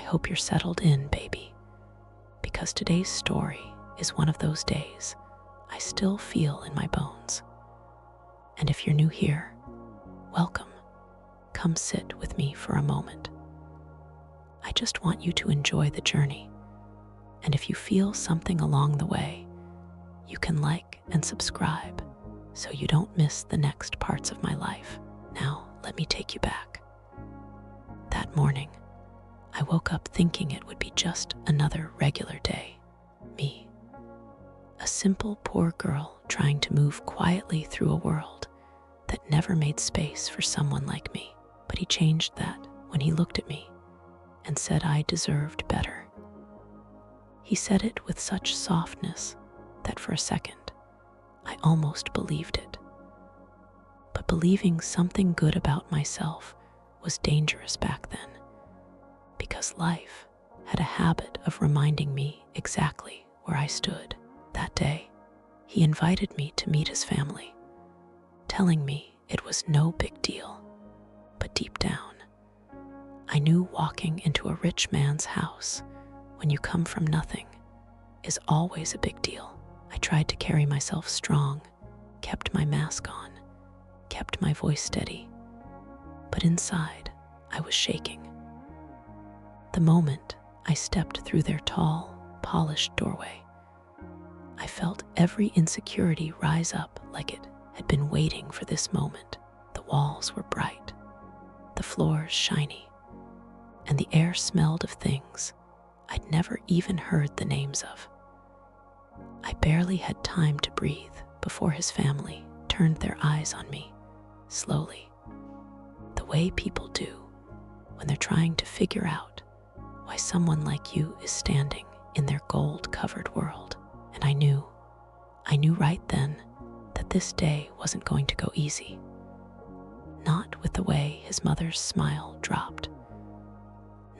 hope you're settled in, baby, because today's story is one of those days I still feel in my bones. And if you're new here, welcome. Come sit with me for a moment. I just want you to enjoy the journey. And if you feel something along the way, you can like and subscribe so you don't miss the next parts of my life. Now, let me take you back. That morning, I woke up thinking it would be just another regular day. Me, a simple poor girl trying to move quietly through a world that never made space for someone like me. But he changed that when he looked at me and said I deserved better. He said it with such softness that for a second, I almost believed it. But believing something good about myself was dangerous back then, because life had a habit of reminding me exactly where I stood. That day, he invited me to meet his family, telling me it was no big deal. But deep down, I knew walking into a rich man's house when you come from nothing is always a big deal. I tried to carry myself strong, kept my mask on, kept my voice steady, but inside I was shaking. The moment I stepped through their tall, polished doorway, I felt every insecurity rise up like it had been waiting for this moment. The walls were bright, the floors shiny, and the air smelled of things I'd never even heard the names of. I barely had time to breathe before his family turned their eyes on me, slowly, the way people do when they're trying to figure out why someone like you is standing in their gold-covered world. And I knew right then that this day wasn't going to go easy. Not with the way his mother's smile dropped.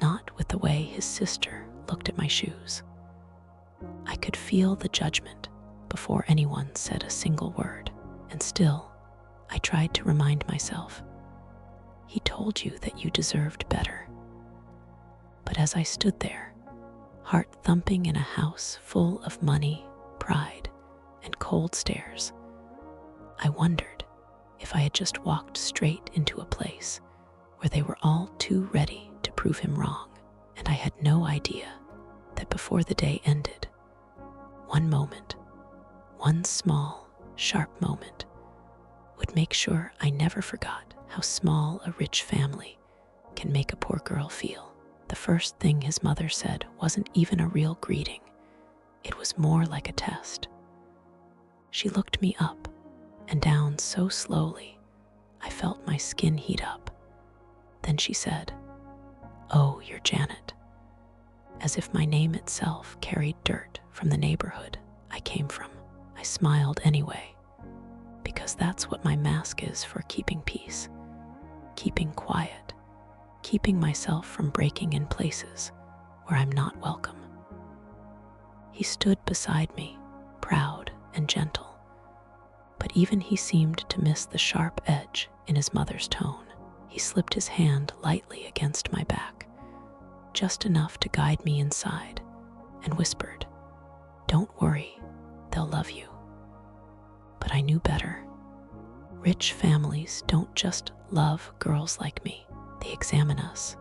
Not with the way his sister looked at my shoes. I could feel the judgment before anyone said a single word. And still, I tried to remind myself, he told you that you deserved better. But as I stood there, heart thumping in a house full of money, pride, and cold stares, I wondered if I had just walked straight into a place where they were all too ready to prove him wrong. And I had no idea that before the day ended, one moment, one small, sharp moment, would make sure I never forgot how small a rich family can make a poor girl feel. The first thing his mother said wasn't even a real greeting. It was more like a test. She looked me up and down so slowly, I felt my skin heat up. Then she said, "Oh, you're Janet," as if my name itself carried dirt from the neighborhood I came from. I smiled anyway, because that's what my mask is for keeping peace, keeping quiet, keeping myself from breaking in places where I'm not welcome. He stood beside me, proud and gentle, but even he seemed to miss the sharp edge in his mother's tone. He slipped his hand lightly against my back, just enough to guide me inside, and whispered, "Don't worry, they'll love you." But I knew better. Rich families don't just love girls like me. They examine us,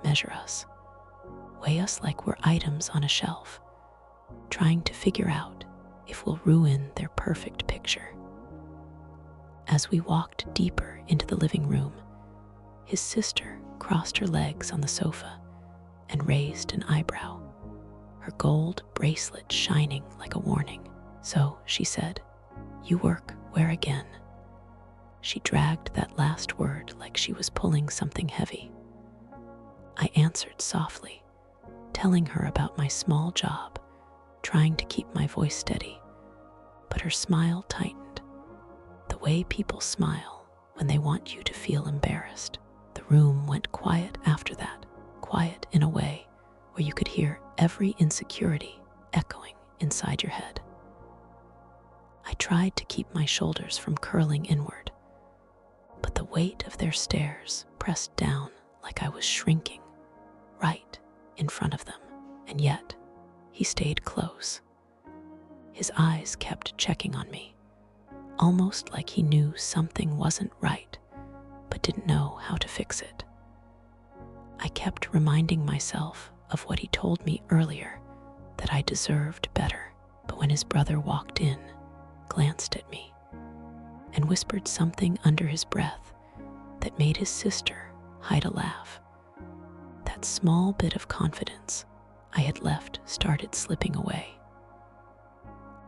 measure us, weigh us like we're items on a shelf, trying to figure out if we'll ruin their perfect picture. As we walked deeper into the living room, his sister crossed her legs on the sofa and raised an eyebrow, her gold bracelet shining like a warning. "So," she said, "you work where again?" She dragged that last word like she was pulling something heavy. I answered softly, telling her about my small job, trying to keep my voice steady, but her smile tightened, the way people smile when they want you to feel embarrassed. The room went quiet after that, quiet in a way where you could hear every insecurity echoing inside your head. I tried to keep my shoulders from curling inward, but the weight of their stares pressed down like I was shrinking right in in front of them, and yet he stayed close. His eyes kept checking on me, almost like he knew something wasn't right, but didn't know how to fix it. I kept reminding myself of what he told me earlier, that I deserved better. But when his brother walked in, glanced at me, and whispered something under his breath that made his sister hide a laugh, that small bit of confidence I had left started slipping away.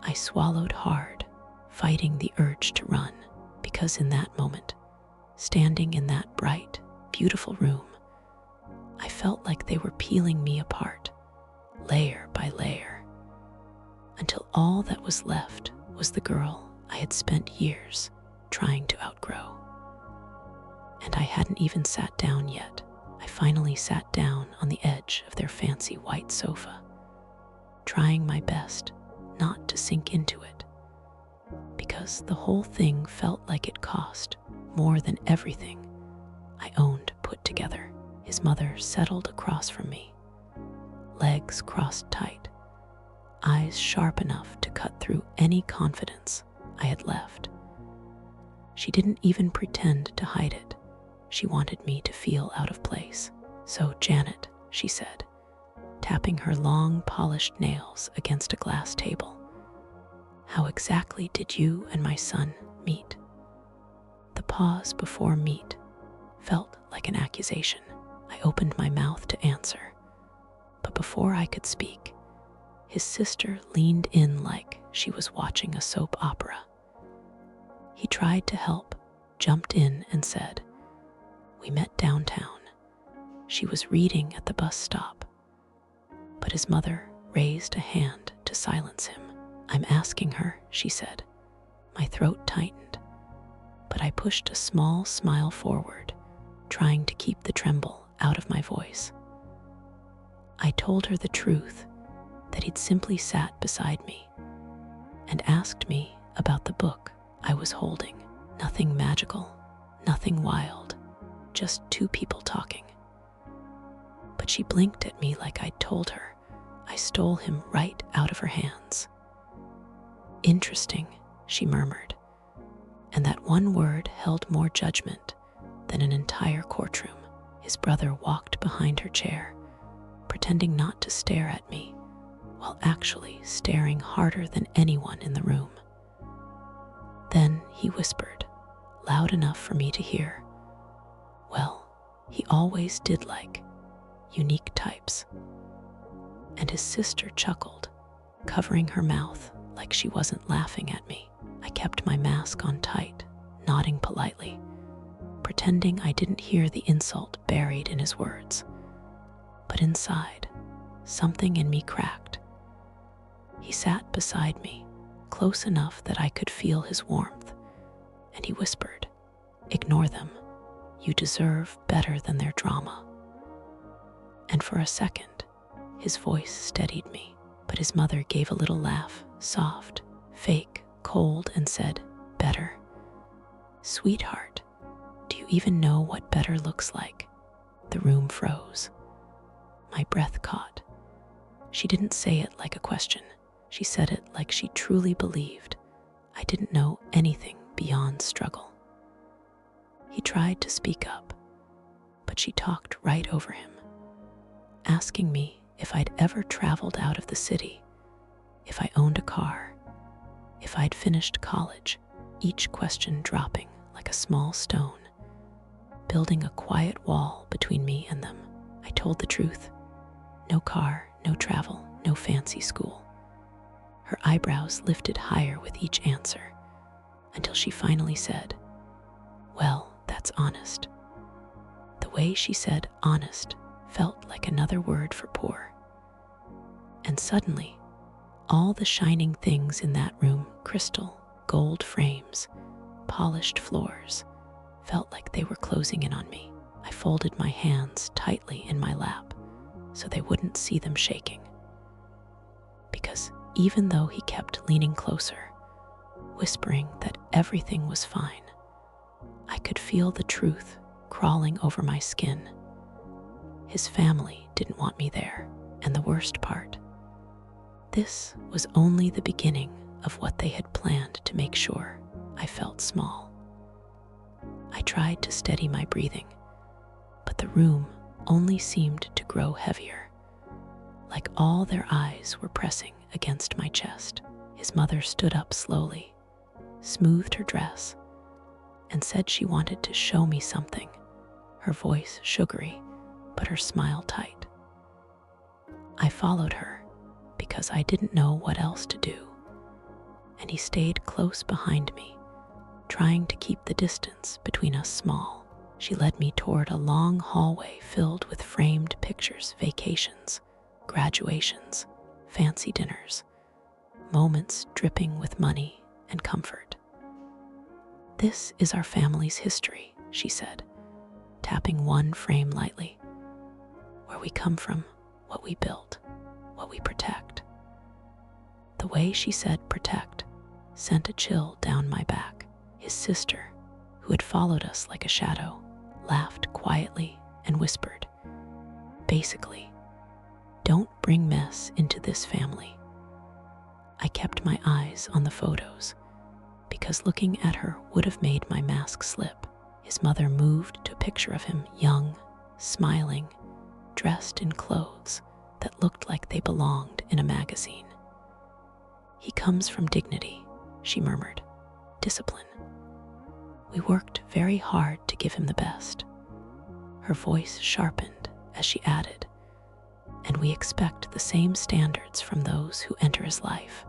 I swallowed hard, fighting the urge to run, because in that moment, standing in that bright, beautiful room, I felt like they were peeling me apart, layer by layer, until all that was left was the girl I had spent years trying to outgrow. And I hadn't even sat down yet. I finally sat down on the edge of their fancy white sofa, trying my best not to sink into it, because the whole thing felt like it cost more than everything I owned put together. His mother settled across from me, legs crossed tight, eyes sharp enough to cut through any confidence I had left. She didn't even pretend to hide it. She wanted me to feel out of place. "So, Janet," she said, tapping her long, polished nails against a glass table, "how exactly did you and my son meet?" The pause before meet felt like an accusation. I opened my mouth to answer, but before I could speak, his sister leaned in like she was watching a soap opera. He tried to help, jumped in and said, "We met downtown. She was reading at the bus stop." But his mother raised a hand to silence him. "I'm asking her," she said. My throat tightened, but I pushed a small smile forward, trying to keep the tremble out of my voice. I told her the truth, that he'd simply sat beside me and asked me about the book I was holding. Nothing magical, nothing wild, just two people talking. But she blinked at me like I'd told her I stole him right out of her hands. "Interesting," she murmured, and that one word held more judgment than an entire courtroom. His brother walked behind her chair, pretending not to stare at me, while actually staring harder than anyone in the room. Then he whispered, loud enough for me to hear, "Well, he always did like unique types." And his sister chuckled, covering her mouth like she wasn't laughing at me. I kept my mask on tight, nodding politely, pretending I didn't hear the insult buried in his words. But inside, something in me cracked. He sat beside me, close enough that I could feel his warmth, and he whispered, "Ignore them. You deserve better than their drama." And for a second, his voice steadied me, but his mother gave a little laugh, soft, fake, cold, and said, "Better? Sweetheart, do you even know what better looks like?" The room froze. My breath caught. She didn't say it like a question. She said it like she truly believed I didn't know anything beyond struggle. He tried to speak up, but she talked right over him, asking me if I'd ever traveled out of the city, if I owned a car, if I'd finished college, each question dropping like a small stone, building a quiet wall between me and them. I told the truth. No car, no travel, no fancy school. Her eyebrows lifted higher with each answer, until she finally said, "Well, that's honest." The way she said honest felt like another word for poor. And suddenly, all the shining things in that room, crystal, gold frames, polished floors, felt like they were closing in on me. I folded my hands tightly in my lap so they wouldn't see them shaking. Because even though he kept leaning closer, whispering that everything was fine, I could feel the truth crawling over my skin. His family didn't want me there. And the worst part, this was only the beginning of what they had planned to make sure I felt small. I tried to steady my breathing, but the room only seemed to grow heavier, like all their eyes were pressing against my chest. His mother stood up slowly, smoothed her dress, and said she wanted to show me something, her voice sugary, but her smile tight. I followed her because I didn't know what else to do, and he stayed close behind me, trying to keep the distance between us small. She led me toward a long hallway filled with framed pictures, vacations, graduations, fancy dinners, moments dripping with money and comfort. "This is our family's history," she said, tapping one frame lightly. "Where we come from, what we built, what we protect." The way she said protect sent a chill down my back. His sister, who had followed us like a shadow, laughed quietly and whispered, "Basically, don't bring mess into this family." I kept my eyes on the photos, because looking at her would have made my mask slip. His mother moved to a picture of him, young, smiling, dressed in clothes that looked like they belonged in a magazine. "He comes from dignity," she murmured, "discipline. We worked very hard to give him the best." Her voice sharpened as she added, "And we expect the same standards from those who enter his life."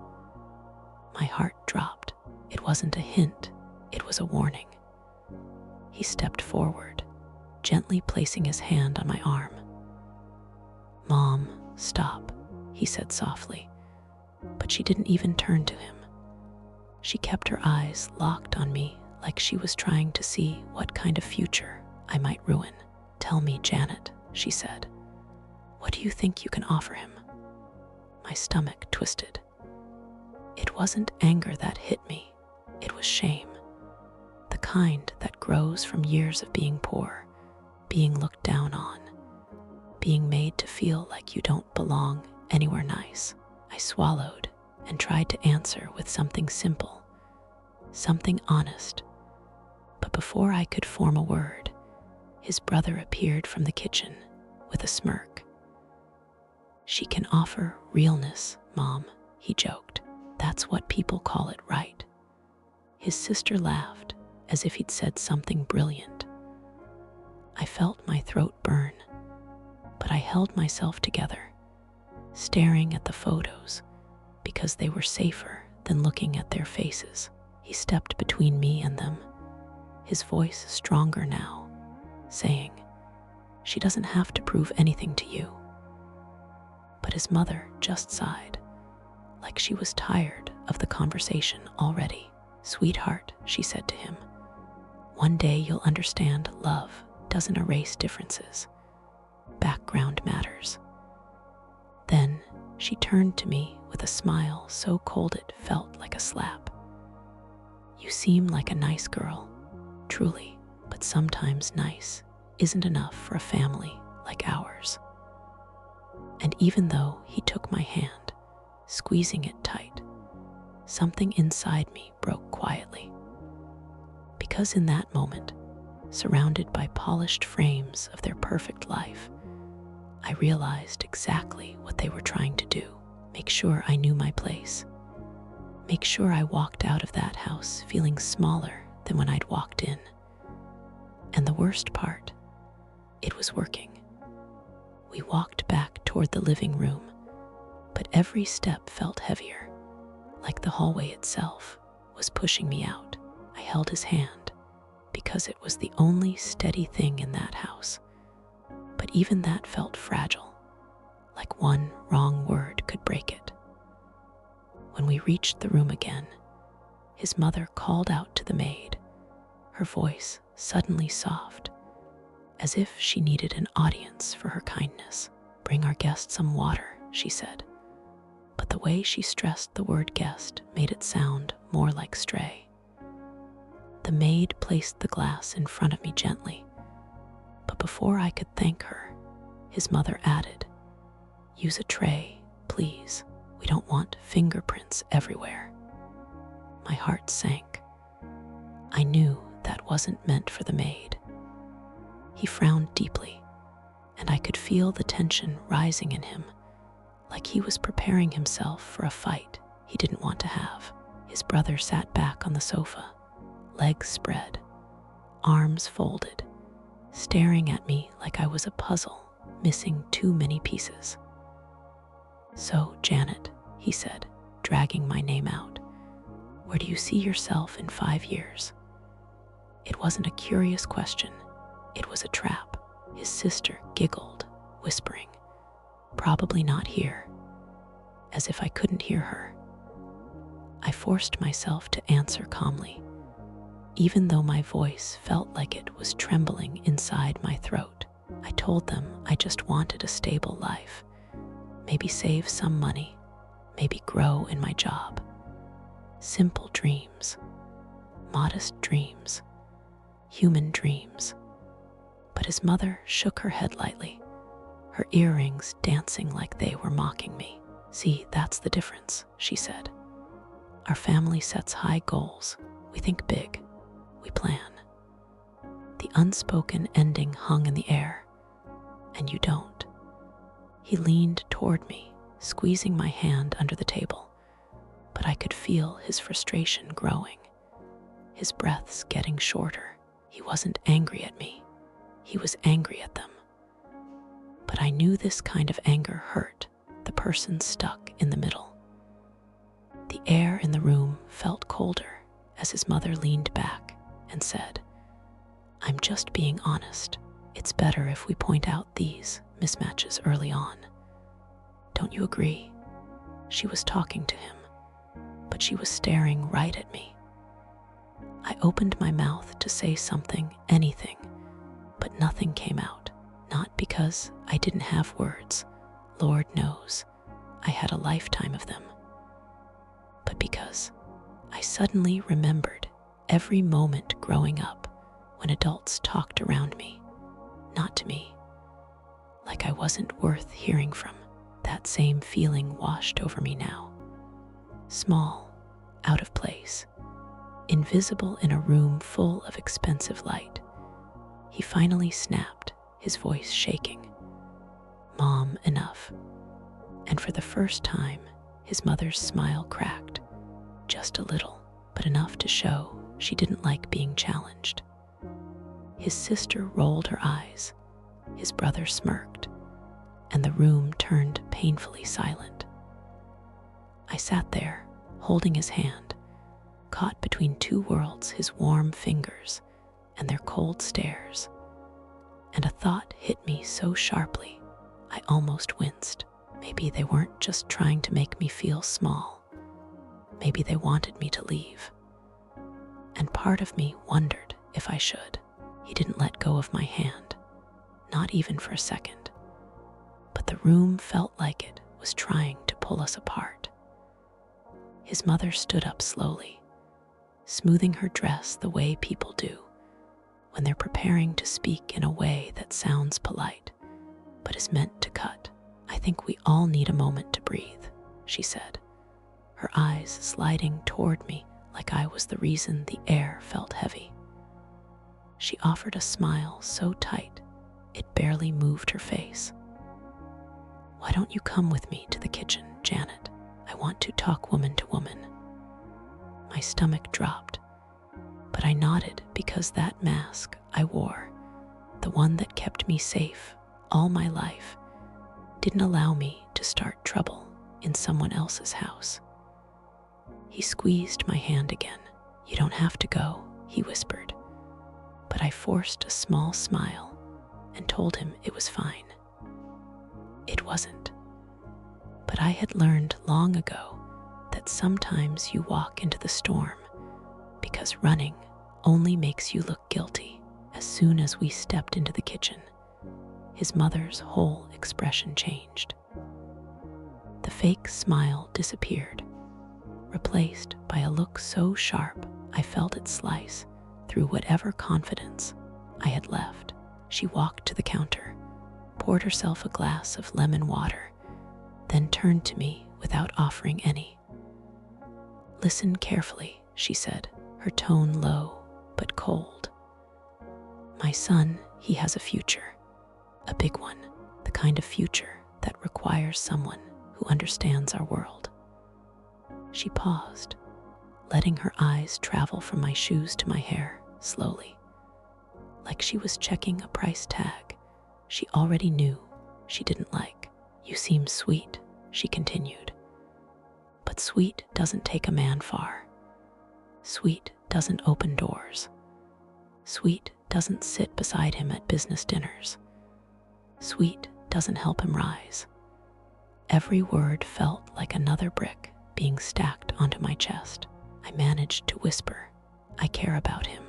My heart dropped. It wasn't a hint, it was a warning. He stepped forward, gently placing his hand on my arm. "Mom, stop," he said softly, but she didn't even turn to him. She kept her eyes locked on me like she was trying to see what kind of future I might ruin. "Tell me, Janet," she said, "what do you think you can offer him?" My stomach twisted. It wasn't anger that hit me, it was shame. The kind that grows from years of being poor, being looked down on, being made to feel like you don't belong anywhere nice. I swallowed and tried to answer with something simple, something honest. But before I could form a word, his brother appeared from the kitchen with a smirk. "She can offer realness, Mom," he joked. "That's what people call it, right?" His sister laughed as if he'd said something brilliant. I felt my throat burn, but I held myself together, staring at the photos because they were safer than looking at their faces. He stepped between me and them, his voice stronger now, saying, "She doesn't have to prove anything to you." But his mother just sighed, like she was tired of the conversation already. "Sweetheart," she said to him, "one day you'll understand love doesn't erase differences. Background matters." Then she turned to me with a smile so cold it felt like a slap. "You seem like a nice girl, truly, but sometimes nice isn't enough for a family like ours." And even though he took my hand, squeezing it tight, something inside me broke quietly. Because in that moment, surrounded by polished frames of their perfect life, I realized exactly what they were trying to do. Make sure I knew my place. Make sure I walked out of that house feeling smaller than when I'd walked in. And the worst part, it was working. We walked back toward the living room, but every step felt heavier, like the hallway itself was pushing me out. I held his hand because it was the only steady thing in that house. But even that felt fragile, like one wrong word could break it. When we reached the room again, his mother called out to the maid, her voice suddenly soft, as if she needed an audience for her kindness. "Bring our guest some water," she said. But the way she stressed the word guest made it sound more like stray. The maid placed the glass in front of me gently, but before I could thank her, His mother added, "Use a tray, please. We don't want fingerprints everywhere." My heart sank. I knew that wasn't meant for the maid. He frowned deeply, and I could feel the tension rising in him, like he was preparing himself for a fight he didn't want to have. His brother sat back on the sofa, legs spread, arms folded, staring at me like I was a puzzle missing too many pieces. "So, Janet," he said, dragging my name out, "where do you see yourself in 5 years?" It wasn't a curious question, it was a trap. His sister giggled, whispering, "Probably not here," as if I couldn't hear her. I forced myself to answer calmly, even though my voice felt like it was trembling inside my throat. I told them I just wanted a stable life, maybe save some money, maybe grow in my job. Simple dreams, modest dreams, human dreams. But his mother shook her head lightly, her earrings dancing like they were mocking me. "See, that's the difference," she said. "Our family sets high goals. We think big. We plan. The unspoken ending hung in the air, and you don't." He leaned toward me, squeezing my hand under the table, but I could feel his frustration growing, his breaths getting shorter. He wasn't angry at me. He was angry at them. But I knew this kind of anger hurt the person stuck in the middle. The air in the room felt colder as his mother leaned back and said, "I'm just being honest. It's better if we point out these mismatches early on. Don't you agree?" She was talking to him, but she was staring right at me. I opened my mouth to say something, anything, but nothing came out. Not because I didn't have words. Lord knows, I had a lifetime of them. But because I suddenly remembered every moment growing up when adults talked around me, not to me, like I wasn't worth hearing from. That same feeling washed over me now. Small, out of place, invisible in a room full of expensive light. He finally snapped, his voice shaking. "Mom, enough." And for the first time, his mother's smile cracked, just a little, but enough to show she didn't like being challenged. His sister rolled her eyes, his brother smirked, and the room turned painfully silent. I sat there, holding his hand, caught between two worlds, his warm fingers and their cold stares. And a thought hit me so sharply, I almost winced. Maybe they weren't just trying to make me feel small. Maybe they wanted me to leave. And part of me wondered if I should. He didn't let go of my hand, not even for a second. But the room felt like it was trying to pull us apart. His mother stood up slowly, smoothing her dress the way people do when they're preparing to speak in a way that sounds polite, but is meant to cut. "I think we all need a moment to breathe," she said, her eyes sliding toward me like I was the reason the air felt heavy. She offered a smile so tight, it barely moved her face. "Why don't you come with me to the kitchen, Janet? I want to talk woman to woman." My stomach dropped, but I nodded because that mask I wore, the one that kept me safe all my life, didn't allow me to start trouble in someone else's house. He squeezed my hand again. "You don't have to go," he whispered, but I forced a small smile and told him it was fine. It wasn't. But I had learned long ago that sometimes you walk into the storm because running only makes you look guilty. As soon as we stepped into the kitchen, his mother's whole expression changed. The fake smile disappeared, replaced by a look so sharp I felt it slice through whatever confidence I had left. She walked to the counter, poured herself a glass of lemon water, then turned to me without offering any. "Listen carefully," she said, her tone low but cold. "My son, he has a future. A big one, the kind of future that requires someone who understands our world." She paused, letting her eyes travel from my shoes to my hair slowly. Like she was checking a price tag she already knew she didn't like. "You seem sweet," she continued. "But sweet doesn't take a man far. Sweet doesn't open doors. Sweet doesn't sit beside him at business dinners. Sweet doesn't help him rise." Every word felt like another brick being stacked onto my chest. I managed to whisper, "I care about him."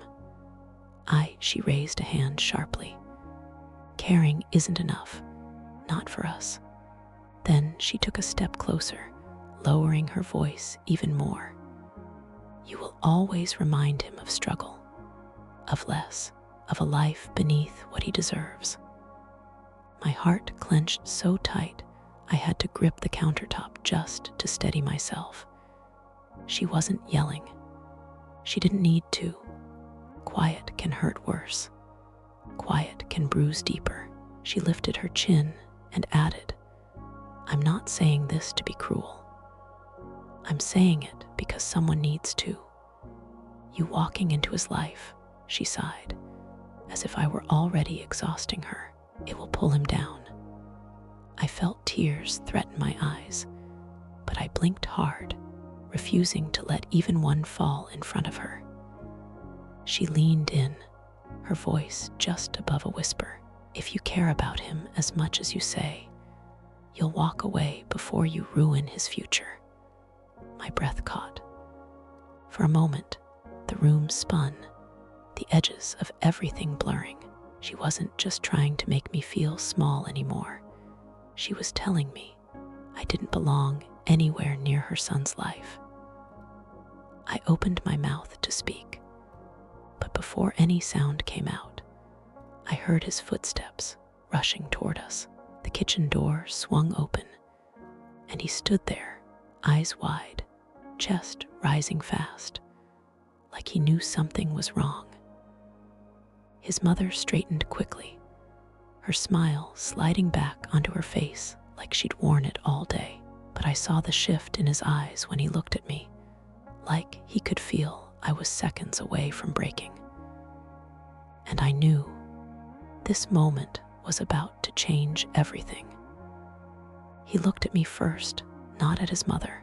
She raised a hand sharply. "Caring isn't enough. Not for us." Then she took a step closer, lowering her voice even more. "You will always remind him of struggle, of less, of a life beneath what he deserves." My heart clenched so tight I had to grip the countertop just to steady myself. She wasn't yelling. She didn't need to. Quiet can hurt worse. Quiet can bruise deeper. She lifted her chin and added, "I'm not saying this to be cruel. I'm saying it because someone needs to. You walking into his life," she sighed, "as if I were already exhausting her. It will pull him down." I felt tears threaten my eyes, but I blinked hard, refusing to let even one fall in front of her. She leaned in, her voice just above a whisper. "If you care about him as much as you say, you'll walk away before you ruin his future." My breath caught. For a moment, the room spun, the edges of everything blurring. She wasn't just trying to make me feel small anymore. She was telling me I didn't belong anywhere near her son's life. I opened my mouth to speak, but before any sound came out, I heard his footsteps rushing toward us. The kitchen door swung open, and he stood there, eyes wide, chest rising fast, like he knew something was wrong. His mother straightened quickly, her smile sliding back onto her face like she'd worn it all day. But I saw the shift in his eyes when he looked at me, like he could feel I was seconds away from breaking. And I knew this moment was about to change everything. He looked at me first, not at his mother,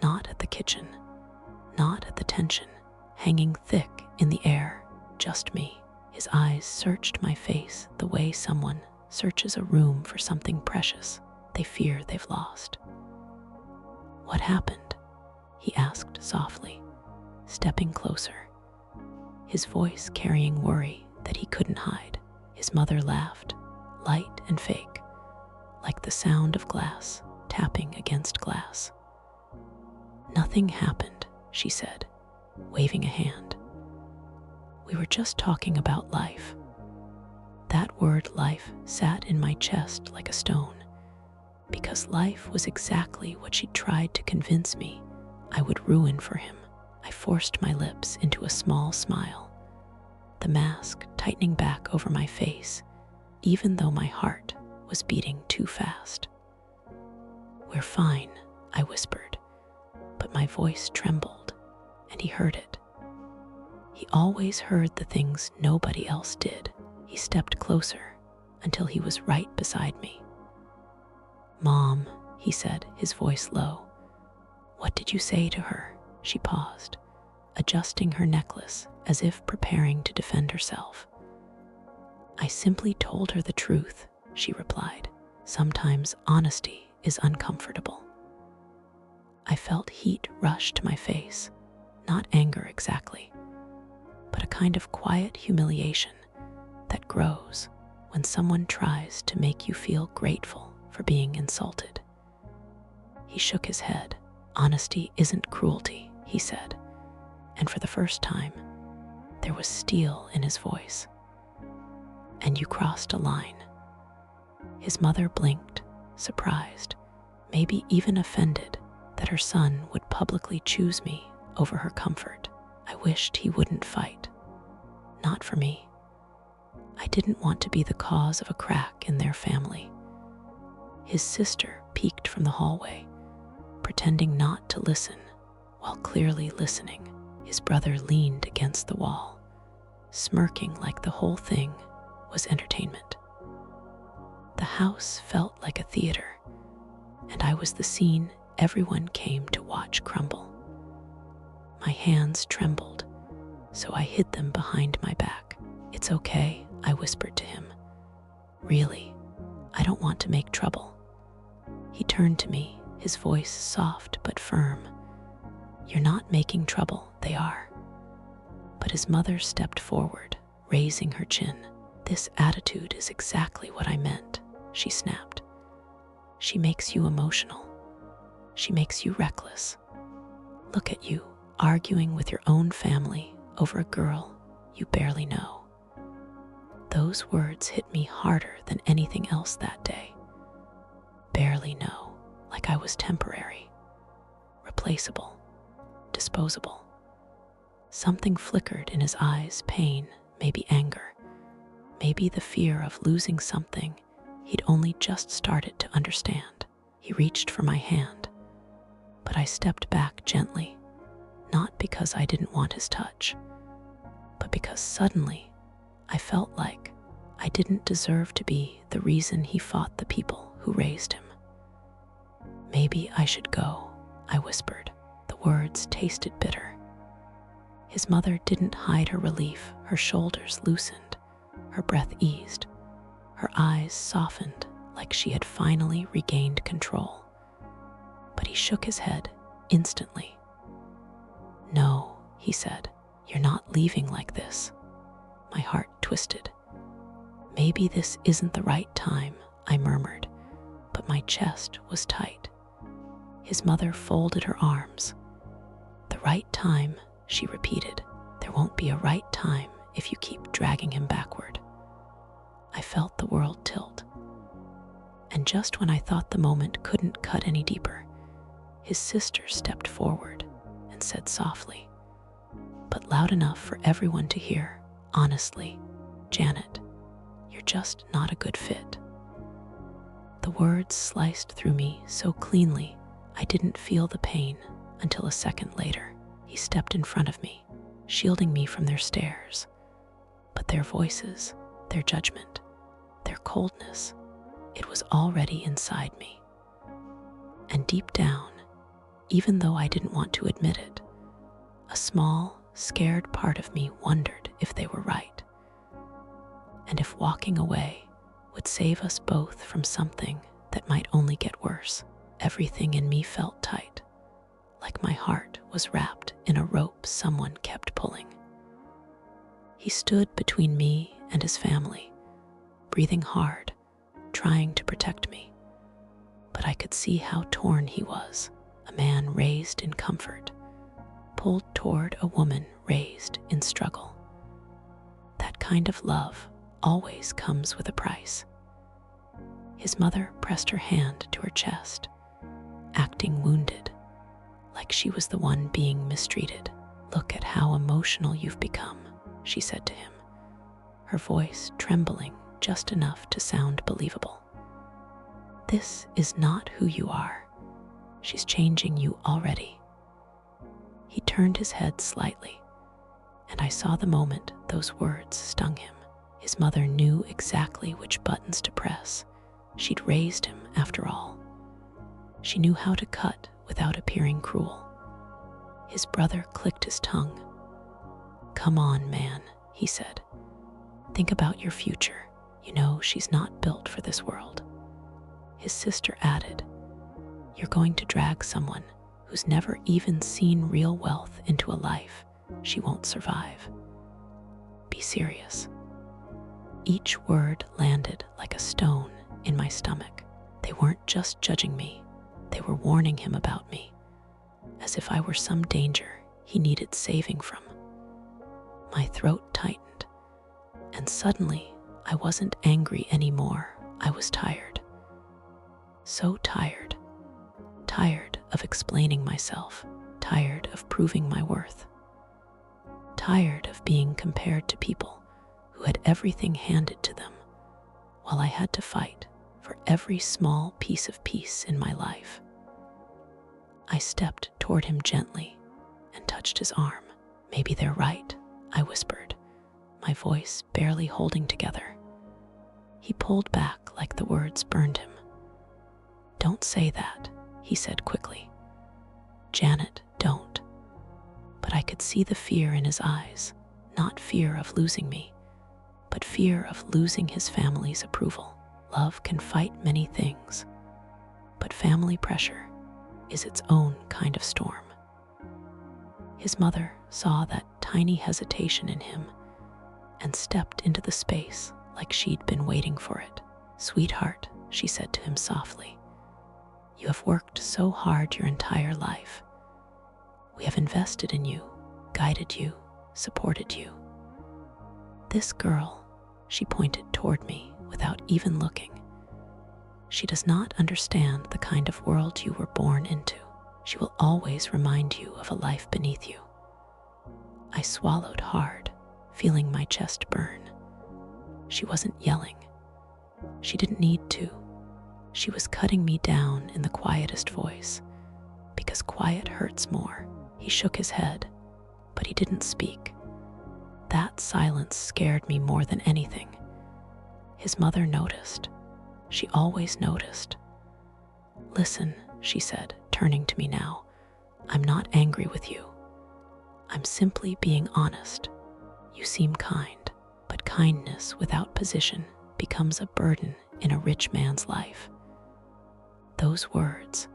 not at the kitchen, not at the tension hanging thick in the air, just me. His eyes searched my face the way someone searches a room for something precious they fear they've lost. "What happened?" he asked softly, stepping closer, his voice carrying worry that he couldn't hide. His mother laughed, light and fake, like the sound of glass tapping against glass. "Nothing happened," she said, waving a hand. "We were just talking about life." That word life sat in my chest like a stone, because life was exactly what she'd tried to convince me I would ruin for him. I forced my lips into a small smile, the mask tightening back over my face, even though my heart was beating too fast. "We're fine," I whispered, but my voice trembled, and he heard it. He always heard the things nobody else did. He stepped closer until he was right beside me. "Mom," he said, his voice low. "What did you say to her?" She paused, adjusting her necklace as if preparing to defend herself. "I simply told her the truth," she replied. "Sometimes honesty is uncomfortable." I felt heat rush to my face, not anger exactly, but a kind of quiet humiliation that grows when someone tries to make you feel grateful for being insulted. He shook his head. "Honesty isn't cruelty," he said, and for the first time, there was steel in his voice. "And you crossed a line." His mother blinked, surprised, maybe even offended that her son would publicly choose me over her comfort. I wished he wouldn't fight. Not for me. I didn't want to be the cause of a crack in their family. His sister peeked from the hallway, pretending not to listen while clearly listening. His brother leaned against the wall, smirking like the whole thing was entertainment. The house felt like a theater, and I was the scene everyone came to watch crumble. My hands trembled, so I hid them behind my back. "It's okay," I whispered to him. "Really, I don't want to make trouble." He turned to me, his voice soft but firm. "You're not making trouble, they are." But his mother stepped forward, raising her chin. "This attitude is exactly what I meant," she snapped. "She makes you emotional. She makes you reckless. Look at you, arguing with your own family over a girl you barely know." Those words hit me harder than anything else that day. Barely know, like I was temporary, replaceable, disposable. Something flickered in his eyes, pain, maybe anger, maybe the fear of losing something he'd only just started to understand. He reached for my hand, but I stepped back gently, not because I didn't want his touch, but because suddenly I felt like I didn't deserve to be the reason he fought the people who raised him. "Maybe I should go," I whispered. The words tasted bitter. His mother didn't hide her relief. Her shoulders loosened, her breath eased, her eyes softened like she had finally regained control. But he shook his head instantly. "No," he said, "you're not leaving like this." My heart twisted. "Maybe this isn't the right time," I murmured, but my chest was tight. His mother folded her arms. "The right time," she repeated. "There won't be a right time if you keep dragging him backward." I felt the world tilt. And just when I thought the moment couldn't cut any deeper, his sister stepped forward and said softly, but loud enough for everyone to hear, "Honestly, Janet, you're just not a good fit." The words sliced through me so cleanly I didn't feel the pain until a second later. He stepped in front of me, shielding me from their stares. But their voices, their judgment, their coldness, it was already inside me. And deep down, even though I didn't want to admit it, a small, scared part of me wondered if they were right. And if walking away would save us both from something that might only get worse. Everything in me felt tight, like my heart was wrapped in a rope someone kept pulling. He stood between me and his family, breathing hard, trying to protect me. But I could see how torn he was, a man raised in comfort, pulled toward a woman raised in struggle. That kind of love always comes with a price. His mother pressed her hand to her chest, acting wounded, like she was the one being mistreated. "Look at how emotional you've become," she said to him, her voice trembling just enough to sound believable. "This is not who you are. She's changing you already." He turned his head slightly, and I saw the moment those words stung him. His mother knew exactly which buttons to press. She'd raised him, after all. She knew how to cut without appearing cruel. His brother clicked his tongue. "Come on, man," he said. "Think about your future. You know she's not built for this world." His sister added, "You're going to drag someone who's never even seen real wealth into a life she won't survive. Be serious." Each word landed like a stone in my stomach. They weren't just judging me, they were warning him about me, as if I were some danger he needed saving from. My throat tightened, and suddenly I wasn't angry anymore. I was tired. So tired. Tired of explaining myself. Tired of proving my worth. Tired of being compared to people who had everything handed to them, while I had to fight for every small piece of peace in my life. I stepped toward him gently and touched his arm. "Maybe they're right," I whispered, my voice barely holding together. He pulled back like the words burned him. "Don't say that," he said quickly. "Janet, don't." But I could see the fear in his eyes, not fear of losing me, but fear of losing his family's approval. Love can fight many things, but family pressure is its own kind of storm. His mother saw that tiny hesitation in him and stepped into the space like she'd been waiting for it. "Sweetheart," she said to him softly, "you have worked so hard your entire life. We have invested in you, guided you, supported you. This girl," she pointed toward me without even looking, "she does not understand the kind of world you were born into. She will always remind you of a life beneath you." I swallowed hard, feeling my chest burn. She wasn't yelling. She didn't need to. She was cutting me down in the quietest voice, because quiet hurts more. He shook his head, but he didn't speak. That silence scared me more than anything. His mother noticed. She always noticed. "Listen," she said, turning to me now. "I'm not angry with you. I'm simply being honest. You seem kind, but kindness without position becomes a burden in a rich man's life." Those words,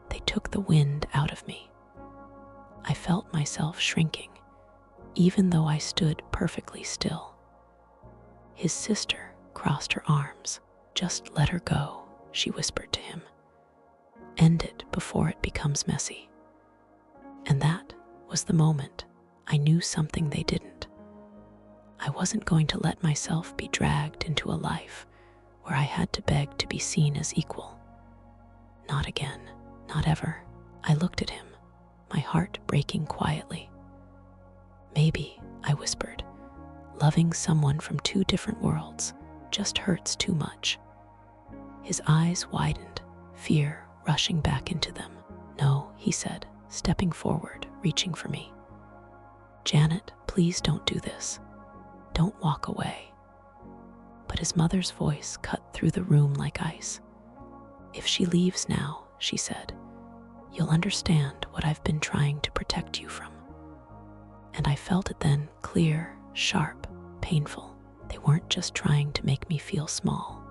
they took the wind out of me. I felt myself shrinking, even though I stood perfectly still. His sister crossed her arms. "Just let her go," she whispered to him. "End it before it becomes messy." And that was the moment I knew something they didn't. I wasn't going to let myself be dragged into a life where I had to beg to be seen as equal. Not again, not ever. I looked at him, my heart breaking quietly. "Maybe," I whispered, "loving someone from two different worlds just hurts too much." His eyes widened, fear rushing back into them. "No," he said, stepping forward, reaching for me. "Janet, please don't do this. Don't walk away." But his mother's voice cut through the room like ice. "If she leaves now," she said, "you'll understand what I've been trying to protect you from." And I felt it then, clear, sharp, painful. They weren't just trying to make me feel small.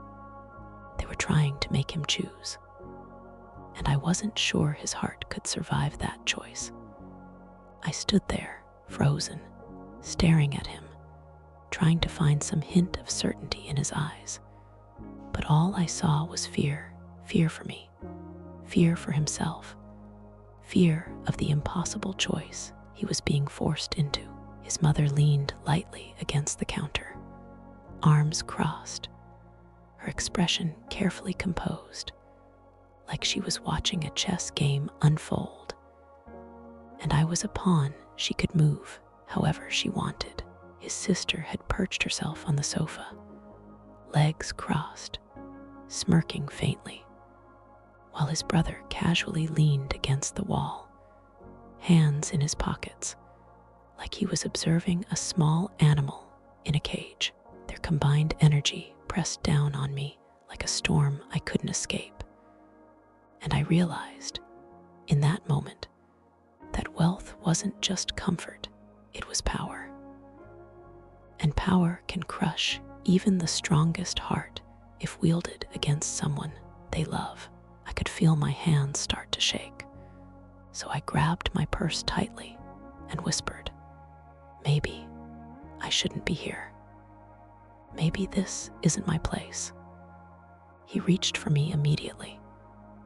They were trying to make him choose. And I wasn't sure his heart could survive that choice. I stood there, frozen, staring at him, trying to find some hint of certainty in his eyes. But all I saw was fear. Fear for me. Fear for himself. Fear of the impossible choice he was being forced into. His mother leaned lightly against the counter, arms crossed, her expression carefully composed, like she was watching a chess game unfold. And I was a pawn she could move however she wanted. His sister had perched herself on the sofa, legs crossed, smirking faintly, while his brother casually leaned against the wall, hands in his pockets, like he was observing a small animal in a cage. Their combined energy pressed down on me like a storm I couldn't escape. And I realized, in that moment, that wealth wasn't just comfort, it was power. And power can crush even the strongest heart if wielded against someone they love. I could feel my hands start to shake, so I grabbed my purse tightly and whispered, "Maybe I shouldn't be here. Maybe this isn't my place." He reached for me immediately,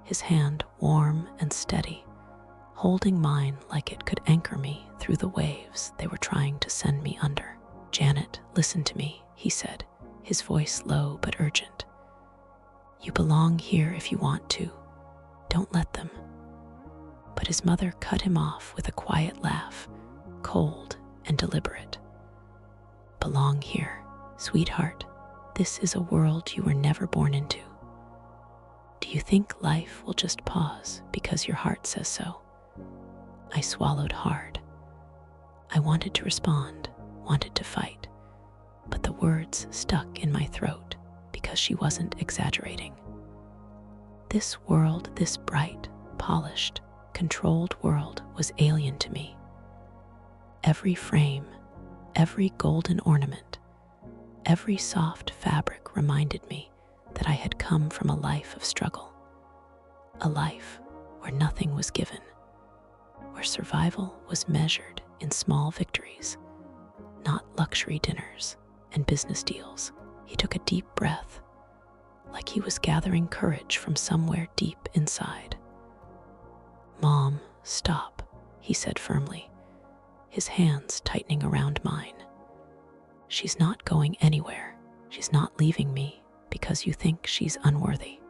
his hand warm and steady, holding mine like it could anchor me through the waves they were trying to send me under. "Janet, listen to me," he said, his voice low but urgent. You belong here if you want to. Don't let them. But his mother cut him off with a quiet laugh, cold and deliberate. Belong here, sweetheart. This is a world you were never born into. Do you think life will just pause because your heart says so? I swallowed hard. I wanted to respond, wanted to fight, but the words stuck in my throat because she wasn't exaggerating. This world, this bright, polished, controlled world was alien to me. Every frame, every golden ornament, every soft fabric reminded me that I had come from a life of struggle, a life where nothing was given, where survival was measured in small victories, not luxury dinners and business deals. He took a deep breath, like he was gathering courage from somewhere deep inside. Mom, stop, he said firmly, his hands tightening around mine. She's not going anywhere. She's not leaving me because you think she's unworthy.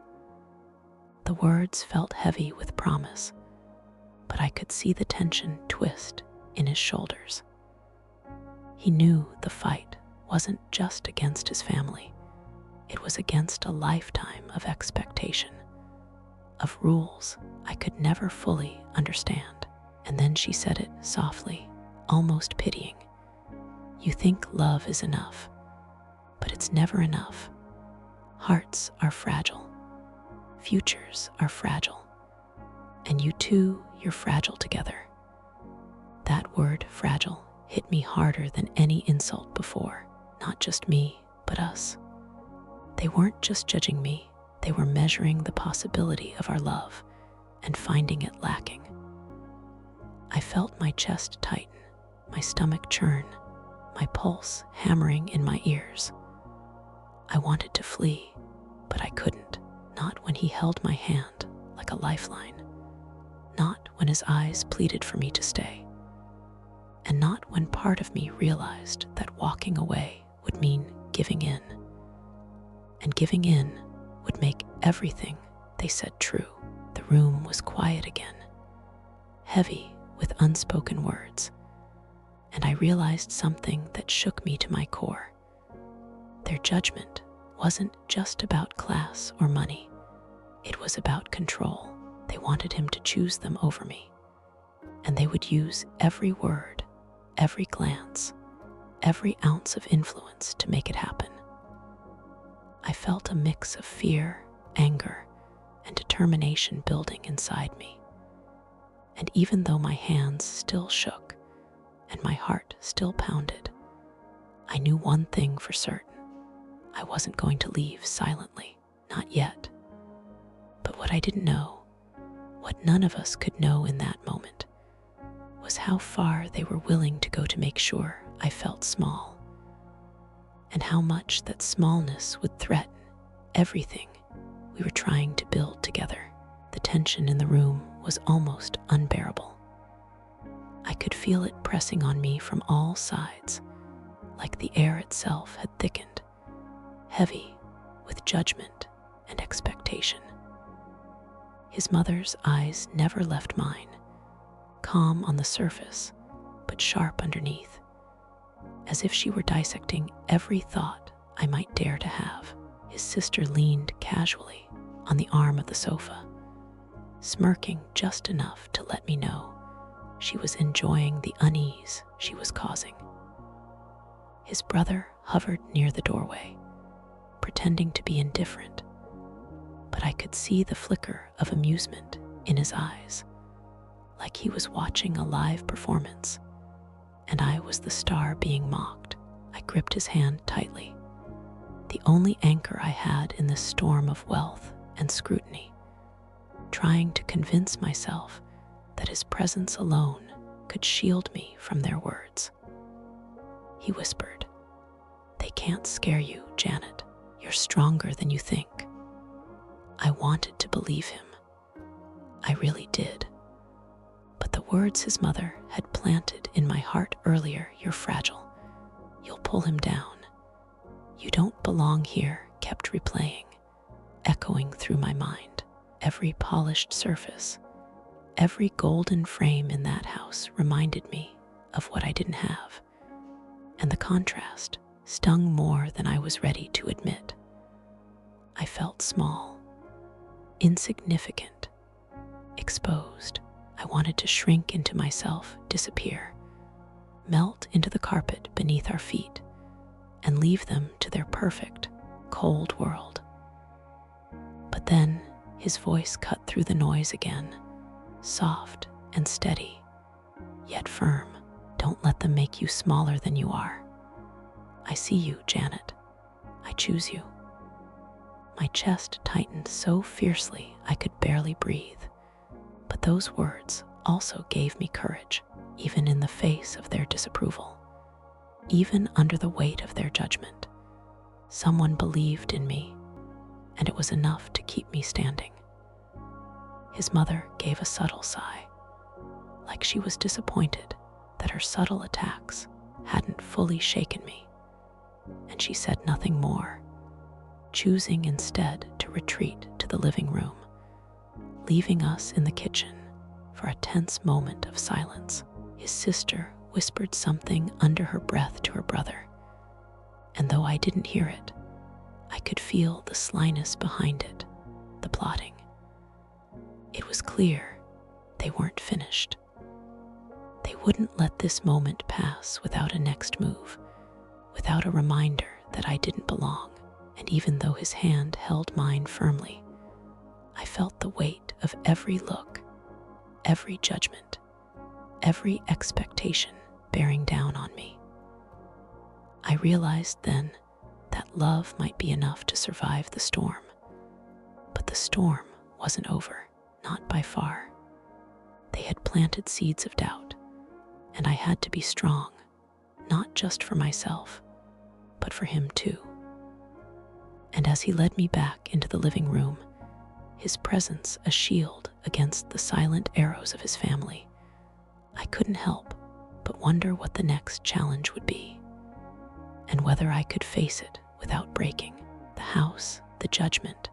The words felt heavy with promise, but I could see the tension twist in his shoulders. He knew the fight wasn't just against his family. It was against a lifetime of expectation, of rules I could never fully understand. And then she said it softly, almost pitying. You think love is enough, but it's never enough. Hearts are fragile. Futures are fragile. And you two, you're fragile together. That word, fragile, hit me harder than any insult before. Not just me, but us. They weren't just judging me, they were measuring the possibility of our love and finding it lacking. I felt my chest tighten, my stomach churn, my pulse hammering in my ears. I wanted to flee, but I couldn't, not when he held my hand like a lifeline, not when his eyes pleaded for me to stay, and not when part of me realized that walking away would mean giving in. And giving in would make everything they said true. The room was quiet again, heavy with unspoken words, and I realized something that shook me to my core. Their judgment wasn't just about class or money. It was about control. They wanted him to choose them over me, and they would use every word, every glance, every ounce of influence to make it happen. I felt a mix of fear, anger, and determination building inside me. And even though my hands still shook and my heart still pounded, I knew one thing for certain. I wasn't going to leave silently, not yet. But what I didn't know, what none of us could know in that moment, was how far they were willing to go to make sure I felt small, and how much that smallness would threaten everything we were trying to build together. The tension in the room was almost unbearable. I could feel it pressing on me from all sides, like the air itself had thickened, heavy with judgment and expectation. His mother's eyes never left mine, calm on the surface, but sharp underneath, as if she were dissecting every thought I might dare to have. His sister leaned casually on the arm of the sofa, smirking just enough to let me know she was enjoying the unease she was causing. His brother hovered near the doorway, pretending to be indifferent, but I could see the flicker of amusement in his eyes, like he was watching a live performance, and I was the star being mocked. I gripped his hand tightly, the only anchor I had in this storm of wealth and scrutiny, trying to convince myself that his presence alone could shield me from their words. He whispered, "They can't scare you, Janet. You're stronger than you think." I wanted to believe him. I really did. But the words his mother had planted in my heart earlier, "You're fragile. You'll pull him down. You don't belong here," kept replaying, echoing through my mind. Every polished surface, every golden frame in that house reminded me of what I didn't have, and the contrast stung more than I was ready to admit. I felt small, insignificant, exposed. I wanted to shrink into myself, disappear, melt into the carpet beneath our feet, and leave them to their perfect, cold world. But then his voice cut through the noise again, soft and steady, yet firm. Don't let them make you smaller than you are. I see you, Janet. I choose you. My chest tightened so fiercely I could barely breathe. But those words also gave me courage, even in the face of their disapproval, even under the weight of their judgment. Someone believed in me, and it was enough to keep me standing. His mother gave a subtle sigh, like she was disappointed that her subtle attacks hadn't fully shaken me, and she said nothing more, choosing instead to retreat to the living room, leaving us in the kitchen for a tense moment of silence. His sister whispered something under her breath to her brother, and though I didn't hear it, I could feel the slyness behind it, the plotting. It was clear they weren't finished. They wouldn't let this moment pass without a next move, without a reminder that I didn't belong. And even though his hand held mine firmly, I felt the weight of every look, every judgment, every expectation bearing down on me. I realized then that love might be enough to survive the storm, but the storm wasn't over, not by far. They had planted seeds of doubt, and I had to be strong, not just for myself, but for him too. And as he led me back into the living room, his presence a shield against the silent arrows of his family, I couldn't help but wonder what the next challenge would be, and whether I could face it without breaking. The house, the judgment,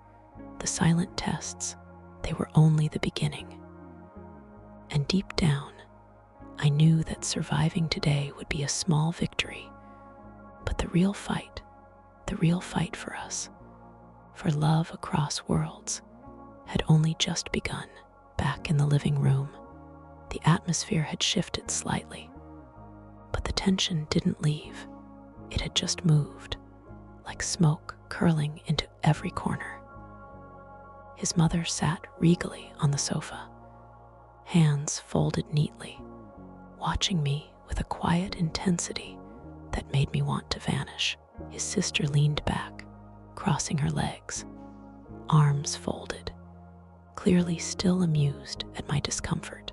the silent tests, they were only the beginning. And deep down, I knew that surviving today would be a small victory, but the real fight for us, for love across worlds, had only just begun. Back in the living room, the atmosphere had shifted slightly, but the tension didn't leave. It had just moved, like smoke curling into every corner. His mother sat regally on the sofa, hands folded neatly, watching me with a quiet intensity that made me want to vanish. His sister leaned back, crossing her legs, arms folded, clearly still amused at my discomfort,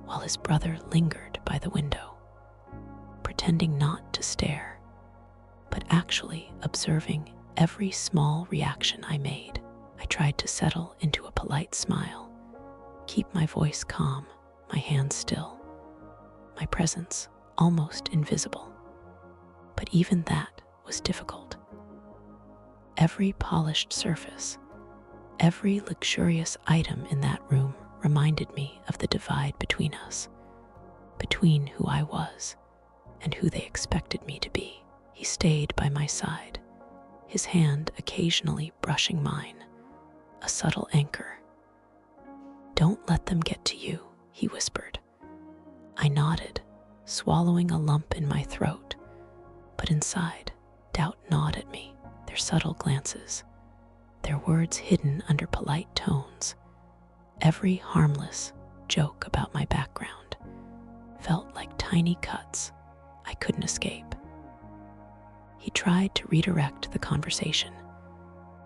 while his brother lingered by the window, pretending not to stare, but actually observing every small reaction I made. I tried to settle into a polite smile, keep my voice calm, my hands still, my presence almost invisible. But even that was difficult. Every polished surface, every luxurious item in that room reminded me of the divide between us, between who I was and who they expected me to be. He stayed by my side, his hand occasionally brushing mine, a subtle anchor. "Don't let them get to you," he whispered. I nodded, swallowing a lump in my throat, but inside, doubt gnawed at me, their subtle glances, their words hidden under polite tones, every harmless joke about my background felt like tiny cuts I couldn't escape. He tried to redirect the conversation,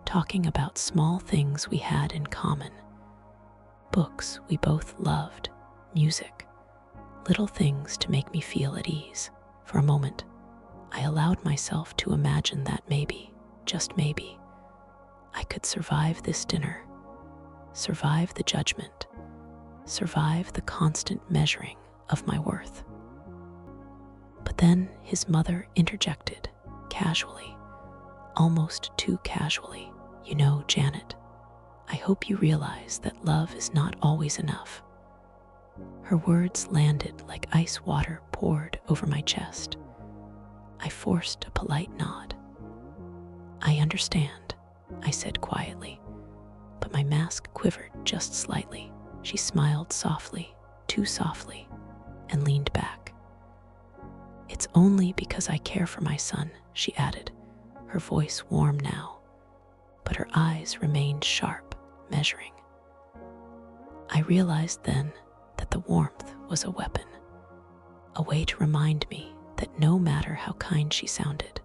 talking about small things we had in common, books we both loved, music, little things to make me feel at ease. For a moment, I allowed myself to imagine that maybe, just maybe, I could survive this dinner, survive the judgment, survive the constant measuring of my worth. But then his mother interjected, casually, almost too casually. You know, Janet, I hope you realize that love is not always enough. Her words landed like ice water poured over my chest. I forced a polite nod. I understand, I said quietly, but my mask quivered just slightly. She smiled softly, too softly, and leaned back. It's only because I care for my son, she added, her voice warm now, but her eyes remained sharp, measuring. I realized then that the warmth was a weapon, a way to remind me that no matter how kind she sounded,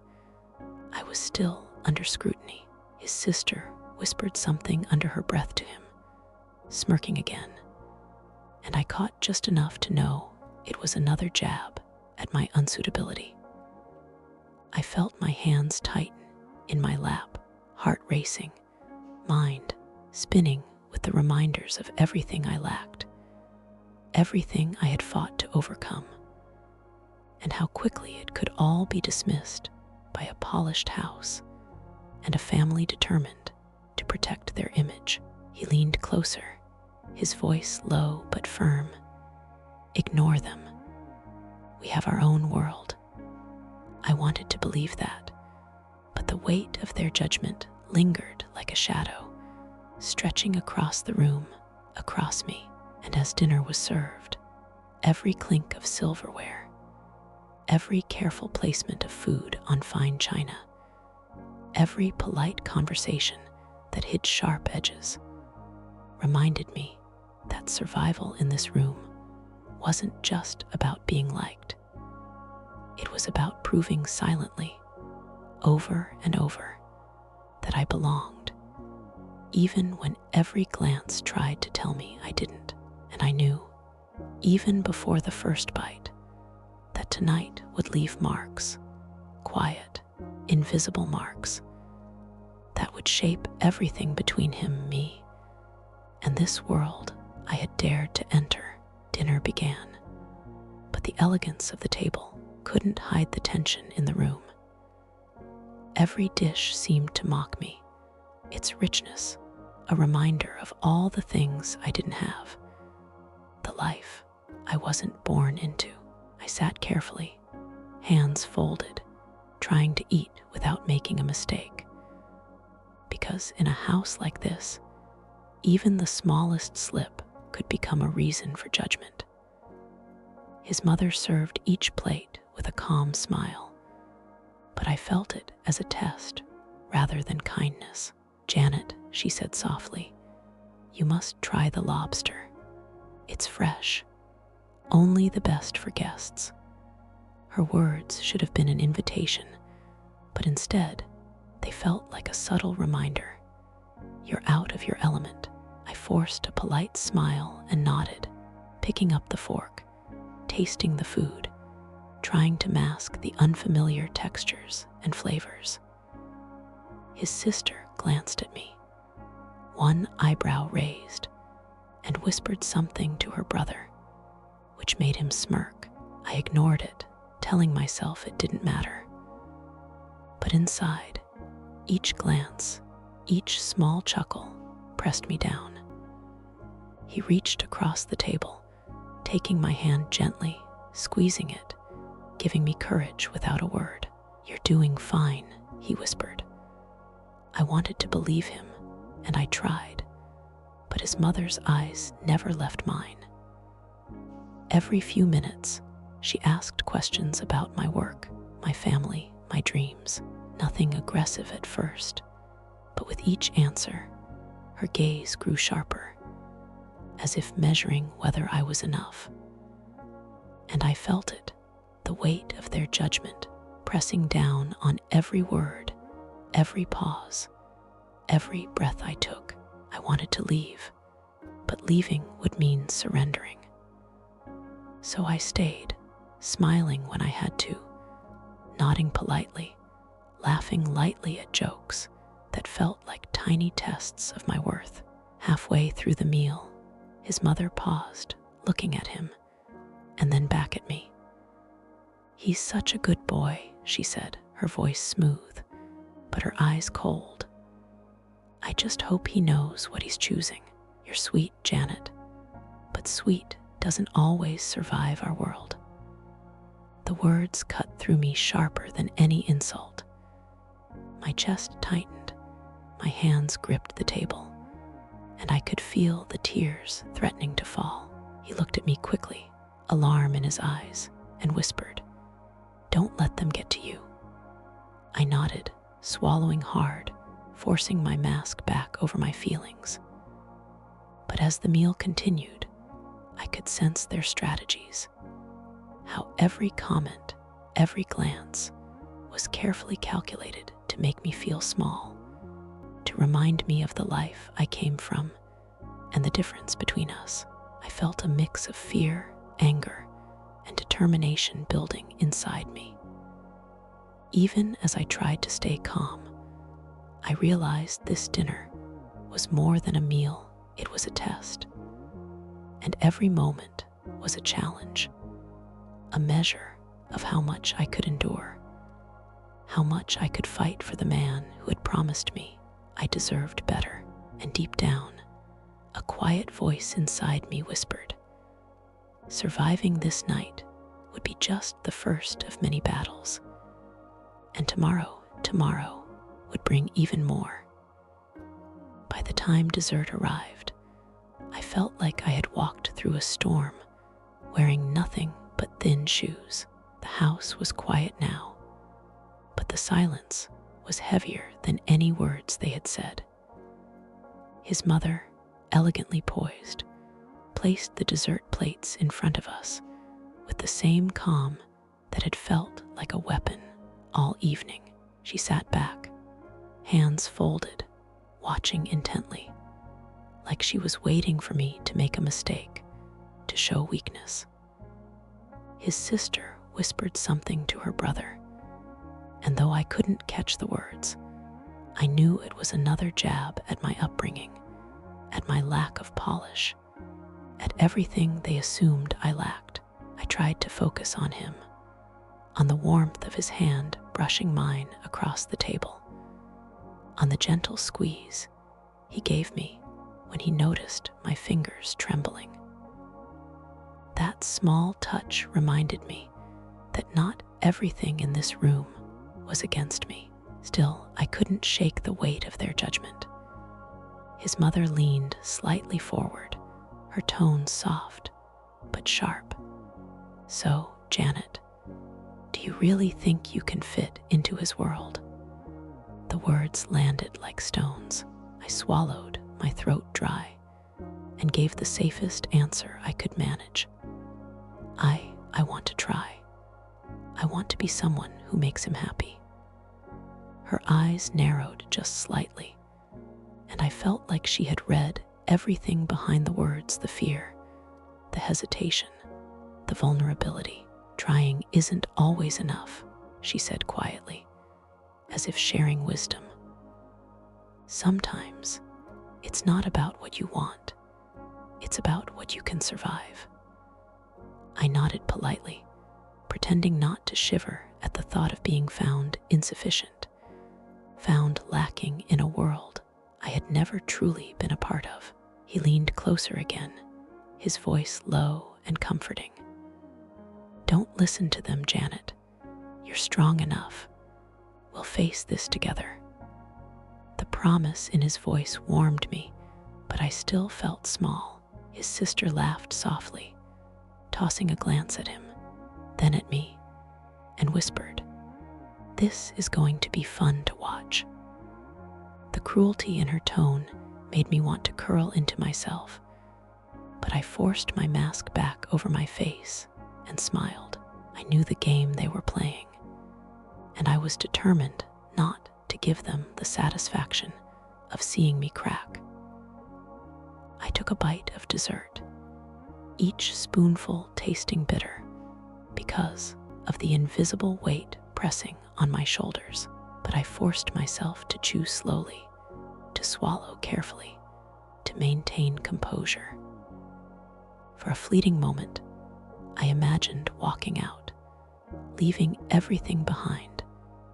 I was still under scrutiny. His sister whispered something under her breath to him, smirking again, and I caught just enough to know it was another jab at my unsuitability. I felt my hands tighten in my lap, heart racing, mind spinning with the reminders of everything I lacked, everything I had fought to overcome, and how quickly it could all be dismissed by a polished house and a family determined to protect their image. He leaned closer, his voice low but firm. Ignore them. We have our own world. I wanted to believe that, but the weight of their judgment lingered like a shadow, stretching across the room, across me. And as dinner was served, every clink of silverware, every careful placement of food on fine china, every polite conversation that hid sharp edges, reminded me that survival in this room wasn't just about being liked. It was about proving silently, over and over, that I belonged, even when every glance tried to tell me I didn't. And I knew, even before the first bite, that tonight would leave marks, quiet, invisible marks, that would shape everything between him, me, and this world I had dared to enter. Dinner began, but the elegance of the table couldn't hide the tension in the room. Every dish seemed to mock me, its richness a reminder of all the things I didn't have, the life I wasn't born into. I sat carefully, hands folded, trying to eat without making a mistake. Because in a house like this, even the smallest slip could become a reason for judgment. His mother served each plate with a calm smile, but I felt it as a test rather than kindness. Janet, she said softly, you must try the lobster. It's fresh, only the best for guests. Her words should have been an invitation, but instead, they felt like a subtle reminder. You're out of your element. I forced a polite smile and nodded, picking up the fork, tasting the food, trying to mask the unfamiliar textures and flavors. His sister glanced at me, one eyebrow raised, and whispered something to her brother, which made him smirk. I ignored it, telling myself it didn't matter. But inside, each glance, each small chuckle pressed me down. He reached across the table, taking my hand gently, squeezing it, giving me courage without a word. You're doing fine, he whispered. I wanted to believe him, and I tried, but his mother's eyes never left mine. Every few minutes, she asked questions about my work, my family, my dreams. Nothing aggressive at first, but with each answer, her gaze grew sharper, as if measuring whether I was enough. And I felt it, the weight of their judgment pressing down on every word, every pause, every breath I took. I wanted to leave, but leaving would mean surrendering. So I stayed, smiling when I had to, nodding politely, laughing lightly at jokes that felt like tiny tests of my worth. Halfway through the meal, his mother paused, looking at him, and then back at me. He's such a good boy, she said, her voice smooth, but her eyes cold. I just hope he knows what he's choosing. You're sweet, Janet. But sweet doesn't always survive our world. The words cut through me sharper than any insult. My chest tightened, my hands gripped the table, and I could feel the tears threatening to fall. He looked at me quickly, alarm in his eyes, and whispered, "Don't let them get to you." I nodded, swallowing hard, forcing my mask back over my feelings. But as the meal continued, I could sense their strategies. How every comment, every glance, was carefully calculated to make me feel small, to remind me of the life I came from and the difference between us. I felt a mix of fear, anger, and determination building inside me. Even as I tried to stay calm, I realized this dinner was more than a meal, it was a test. And every moment was a challenge, a measure of how much I could endure, how much I could fight for the man who had promised me I deserved better. And deep down, a quiet voice inside me whispered, surviving this night would be just the first of many battles, and tomorrow would bring even more. By the time dessert arrived, I felt like I had walked through a storm, wearing nothing but thin shoes. The house was quiet now, but the silence was heavier than any words they had said. His mother, elegantly poised, placed the dessert plates in front of us with the same calm that had felt like a weapon all evening. She sat back, hands folded, watching intently, like she was waiting for me to make a mistake, to show weakness. His sister whispered something to her brother, and though I couldn't catch the words, I knew it was another jab at my upbringing, at my lack of polish, at everything they assumed I lacked. I tried to focus on him, on the warmth of his hand brushing mine across the table, on the gentle squeeze he gave me when he noticed my fingers trembling. That small touch reminded me that not everything in this room was against me. Still, I couldn't shake the weight of their judgment. His mother leaned slightly forward, her tone soft but sharp. "So, Janet, do you really think you can fit into his world?" The words landed like stones. I swallowed, my throat dry, and gave the safest answer I could manage. I want to try. I want to be someone who makes him happy." Her eyes narrowed just slightly, and I felt like she had read everything behind the words, the fear, the hesitation, the vulnerability. "Trying isn't always enough," she said quietly, as if sharing wisdom. "Sometimes it's not about what you want, it's about what you can survive." I nodded politely, pretending not to shiver at the thought of being found insufficient, found lacking in a world I had never truly been a part of. He leaned closer again, his voice low and comforting. "Don't listen to them, Janet. You're strong enough. We'll face this together." The promise in his voice warmed me, but I still felt small. His sister laughed softly, tossing a glance at him, then at me, and whispered, "This is going to be fun to watch." The cruelty in her tone made me want to curl into myself, but I forced my mask back over my face and smiled. I knew the game they were playing, and I was determined not to give them the satisfaction of seeing me crack. I took a bite of dessert, each spoonful tasting bitter because of the invisible weight pressing on my shoulders. But I forced myself to chew slowly, to swallow carefully, to maintain composure. For a fleeting moment, I imagined walking out, leaving everything behind,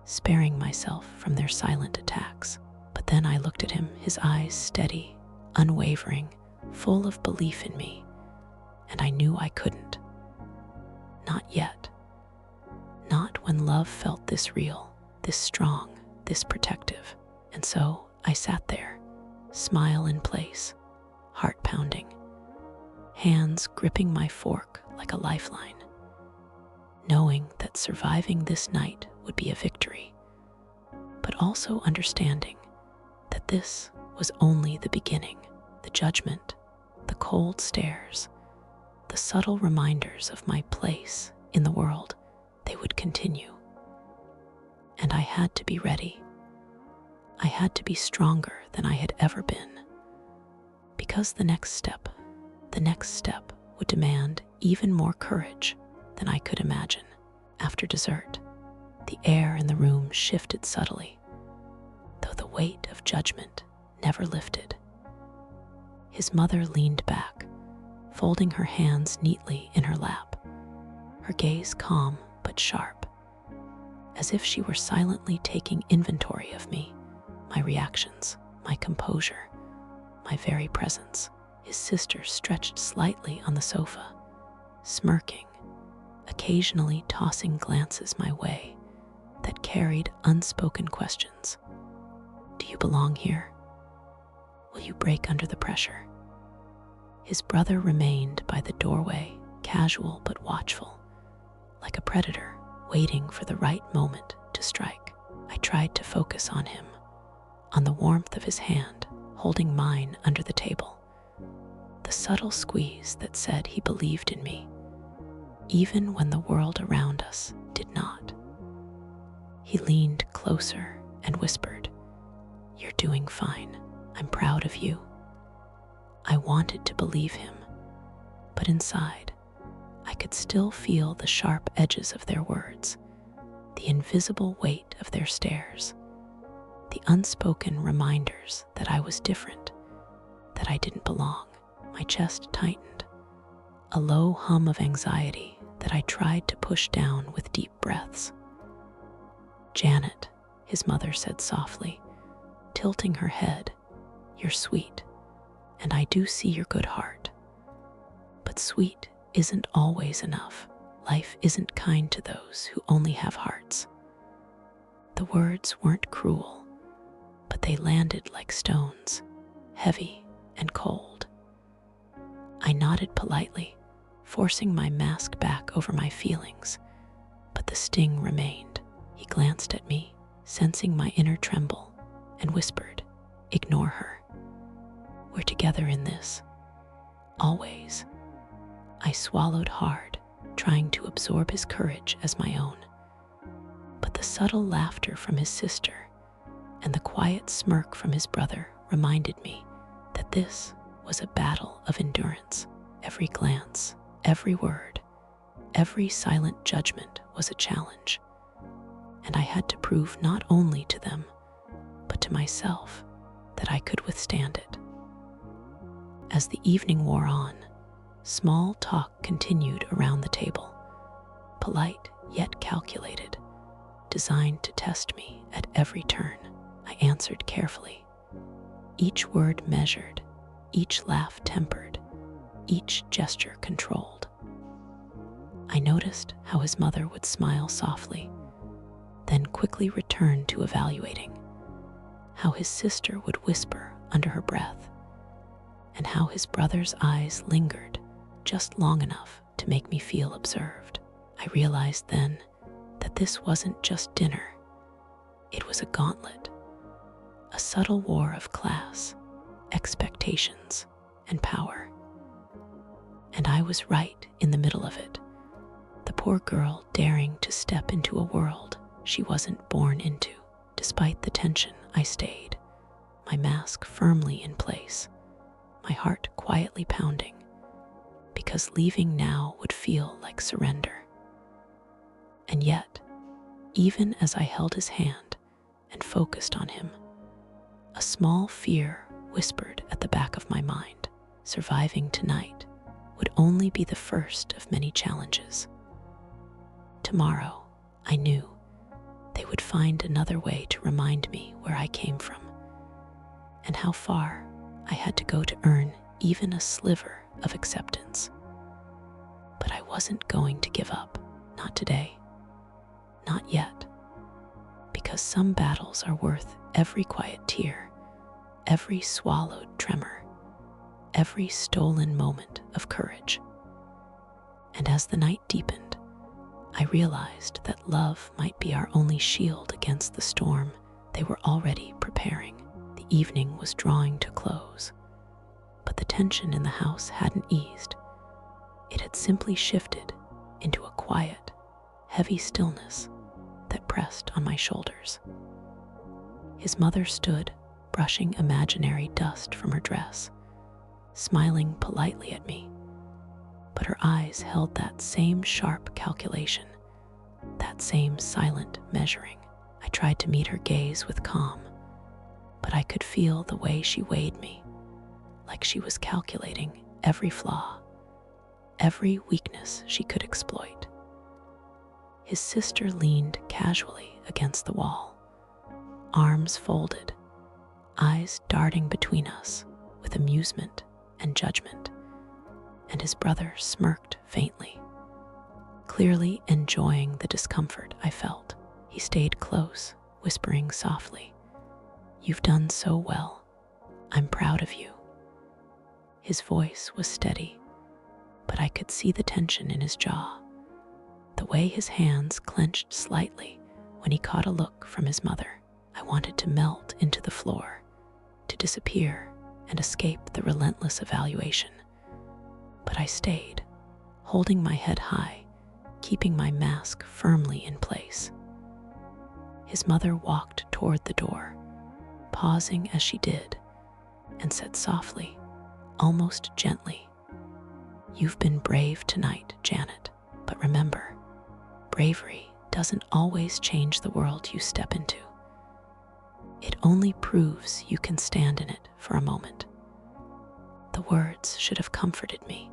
sparing myself from their silent attacks. But then I looked at him, his eyes steady, unwavering, full of belief in me, and I knew I couldn't. Not yet. Not when love felt this real, this strong, this protective. And so I sat there, smile in place, heart pounding, hands gripping my fork like a lifeline, knowing that surviving this night would be a victory, but also understanding that this was only the beginning. The judgment, the cold stares, the subtle reminders of my place in the world, they would continue. And I had to be ready. I had to be stronger than I had ever been. Because the next step would demand even more courage than I could imagine. After dessert, the air in the room shifted subtly, though the weight of judgment never lifted. His mother leaned back, folding her hands neatly in her lap, her gaze calm but sharp, as if she were silently taking inventory of me, my reactions, my composure, my very presence. His sister stretched slightly on the sofa, smirking, occasionally tossing glances my way that carried unspoken questions. Do you belong here? Will you break under the pressure? His brother remained by the doorway, casual but watchful, like a predator waiting for the right moment to strike. I tried to focus on him, on the warmth of his hand holding mine under the table, the subtle squeeze that said he believed in me, even when the world around us did not. He leaned closer and whispered, "You're doing fine. I'm proud of you." I wanted to believe him, but inside, I could still feel the sharp edges of their words, the invisible weight of their stares, the unspoken reminders that I was different, that I didn't belong. My chest tightened, a low hum of anxiety that I tried to push down with deep breaths. "Janet," his mother said softly, tilting her head, "you're sweet, and I do see your good heart. But sweet isn't always enough. Life isn't kind to those who only have hearts." The words weren't cruel, but they landed like stones, heavy and cold. I nodded politely, forcing my mask back over my feelings, but the sting remained. He glanced at me, sensing my inner tremble, and whispered, "Ignore her. We're together in this. Always." I swallowed hard, trying to absorb his courage as my own. But the subtle laughter from his sister and the quiet smirk from his brother reminded me that this was a battle of endurance. Every glance, every word, every silent judgment was a challenge, and I had to prove not only to them, but to myself that I could withstand it. As the evening wore on, small talk continued around the table, polite yet calculated, designed to test me at every turn. I answered carefully, each word measured, each laugh tempered, each gesture controlled. I noticed how his mother would smile softly, then quickly return to evaluating, how his sister would whisper under her breath, and how his brother's eyes lingered just long enough to make me feel observed. I realized then that this wasn't just dinner. It was a gauntlet, a subtle war of class, expectations, and power. And I was right in the middle of it, the poor girl daring to step into a world she wasn't born into. Despite the tension, I stayed, my mask firmly in place, my heart quietly pounding, because leaving now would feel like surrender. And yet, even as I held his hand and focused on him, a small fear whispered at the back of my mind. Surviving tonight would only be the first of many challenges. Tomorrow, I knew, they would find another way to remind me where I came from, and how far I had to go to earn even a sliver of acceptance. But I wasn't going to give up, not today, not yet, because some battles are worth every quiet tear, every swallowed tremor, every stolen moment of courage. And as the night deepened, I realized that love might be our only shield against the storm they were already preparing. The evening was drawing to close, but the tension in the house hadn't eased. It had simply shifted into a quiet, heavy stillness that pressed on my shoulders. His mother stood, brushing imaginary dust from her dress, smiling politely at me, but her eyes held that same sharp calculation, that same silent measuring. I tried to meet her gaze with calm, but I could feel the way she weighed me, like she was calculating every flaw, every weakness she could exploit. His sister leaned casually against the wall, arms folded, eyes darting between us with amusement and judgment, and his brother smirked faintly, clearly enjoying the discomfort I felt. He stayed close, whispering softly, "You've done so well. I'm proud of you." His voice was steady, but I could see the tension in his jaw, the way his hands clenched slightly when he caught a look from his mother. I wanted to melt into the floor, to disappear and escape the relentless evaluation. But I stayed, holding my head high, keeping my mask firmly in place. His mother walked toward the door, pausing as she did, and said softly, almost gently, "You've been brave tonight, Janet, but remember, bravery doesn't always change the world you step into. It only proves you can stand in it for a moment." The words should have comforted me,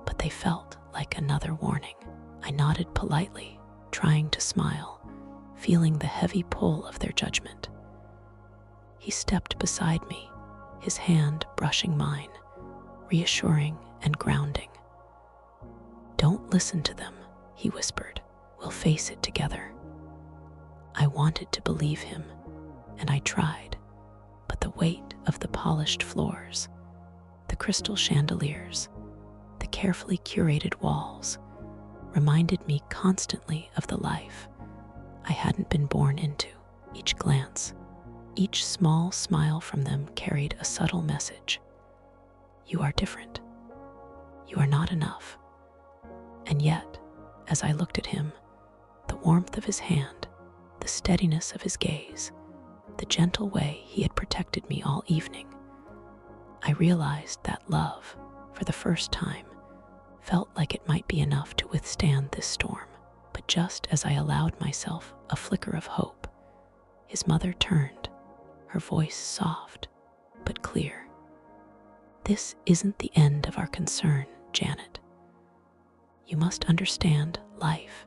but they felt like another warning. I nodded politely, trying to smile, feeling the heavy pull of their judgment. He stepped beside me, his hand brushing mine, reassuring and grounding. "Don't listen to them," he whispered. "We'll face it together." I wanted to believe him, and I tried, but the weight of the polished floors, the crystal chandeliers, the carefully curated walls reminded me constantly of the life I hadn't been born into. Each glance, each small smile from them carried a subtle message. You are different. You are not enough. And yet, as I looked at him, the warmth of his hand, the steadiness of his gaze, the gentle way he had protected me all evening, I realized that love, for the first time, felt like it might be enough to withstand this storm. But just as I allowed myself a flicker of hope, his mother turned, her voice soft but clear. "This isn't the end of our concern, Janet. You must understand life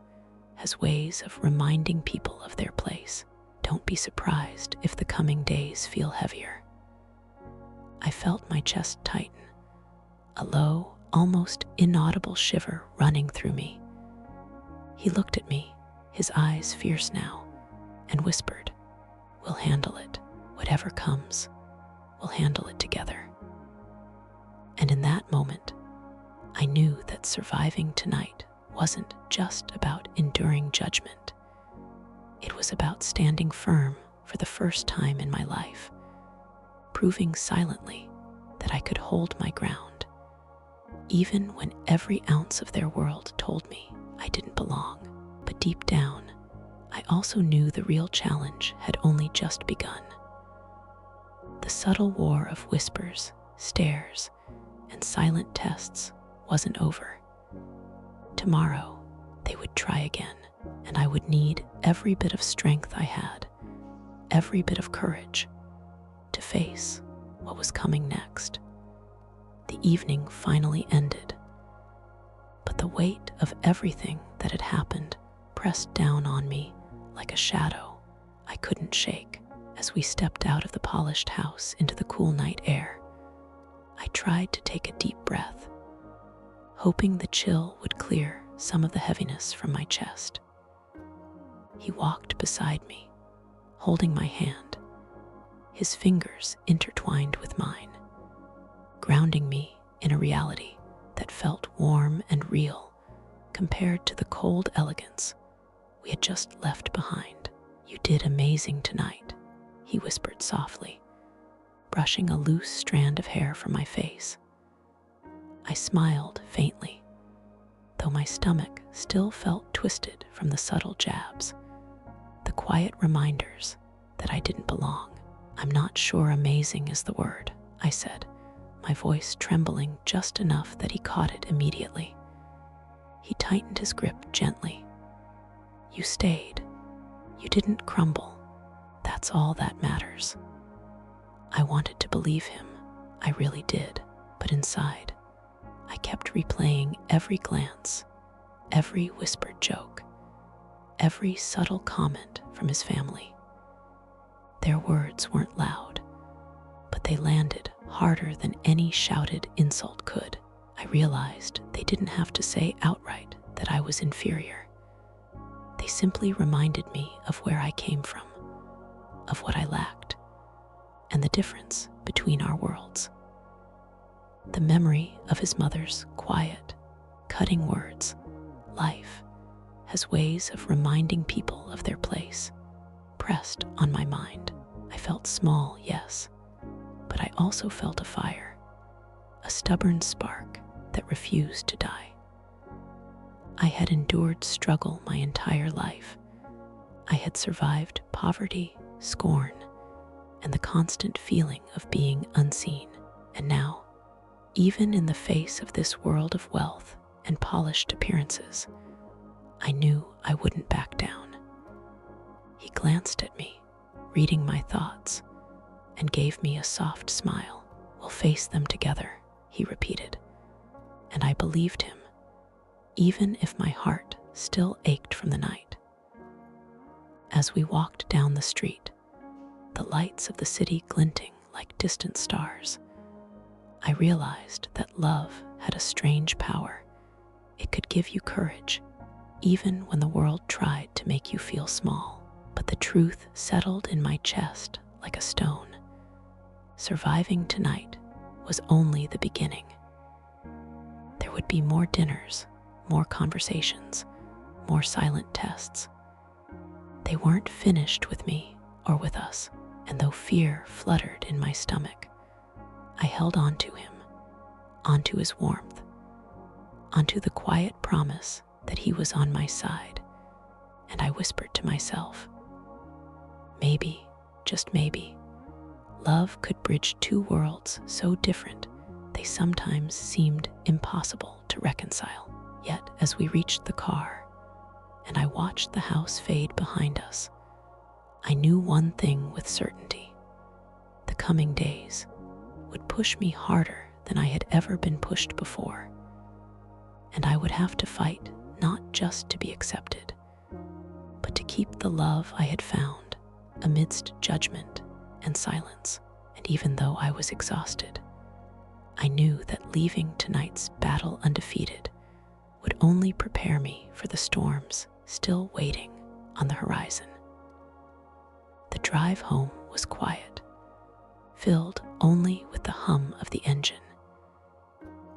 has ways of reminding people of their place. Don't be surprised if the coming days feel heavier." I felt my chest tighten, a low, almost inaudible shiver running through me. He looked at me, his eyes fierce now, and whispered, "We'll handle it. Whatever comes, we'll handle it together." And in that moment, I knew that surviving tonight wasn't just about enduring judgment. It was about standing firm for the first time in my life, proving silently that I could hold my ground, even when every ounce of their world told me I didn't belong. But deep down, I also knew the real challenge had only just begun. The subtle war of whispers, stares, and silent tests wasn't over. Tomorrow, they would try again, and I would need every bit of strength I had, every bit of courage, to face what was coming next. The evening finally ended, but the weight of everything that had happened pressed down on me like a shadow I couldn't shake. As As we stepped out of the polished house into the cool night air, I tried to take a deep breath, hoping the chill would clear some of the heaviness from my chest. He walked beside me, holding my hand, his fingers intertwined with mine, grounding me in a reality that felt warm and real compared to the cold elegance we had just left behind. "You did amazing tonight," he whispered softly, brushing a loose strand of hair from my face. I smiled faintly, though my stomach still felt twisted from the subtle jabs, the quiet reminders that I didn't belong. "I'm not sure amazing is the word," I said, my voice trembling just enough that he caught it immediately. He tightened his grip gently. "You stayed. You didn't crumble. That's all that matters." I wanted to believe him. I really did. But inside, I kept replaying every glance, every whispered joke, every subtle comment from his family. Their words weren't loud, but they landed harder than any shouted insult could. I realized they didn't have to say outright that I was inferior. They simply reminded me of where I came from, of what I lacked, and the difference between our worlds. The memory of his mother's quiet, cutting words, "Life has ways of reminding people of their place," pressed on my mind. I felt small, yes, but I also felt a fire, a stubborn spark that refused to die. I had endured struggle my entire life. I had survived poverty, scorn, and the constant feeling of being unseen. And now, even in the face of this world of wealth and polished appearances, I knew I wouldn't back down. He glanced at me, reading my thoughts, and gave me a soft smile. "We'll face them together," he repeated, and I believed him, even if my heart still ached from the night. As we walked down the street, the lights of the city glinting like distant stars, I realized that love had a strange power. It could give you courage, even when the world tried to make you feel small. But the truth settled in my chest like a stone. Surviving tonight was only the beginning. There would be more dinners, more conversations, more silent tests. They weren't finished with me or with us, and though fear fluttered in my stomach, I held on to him, onto his warmth, onto the quiet promise that he was on my side, and I whispered to myself, maybe, just maybe, love could bridge two worlds so different they sometimes seemed impossible to reconcile. Yet, as we reached the car, and I watched the house fade behind us, I knew one thing with certainty. The coming days would push me harder than I had ever been pushed before, and I would have to fight not just to be accepted, but to keep the love I had found amidst judgment and silence. And even though I was exhausted, I knew that leaving tonight's battle undefeated would only prepare me for the storms still waiting on the horizon. The drive home was quiet, filled only with the hum of the engine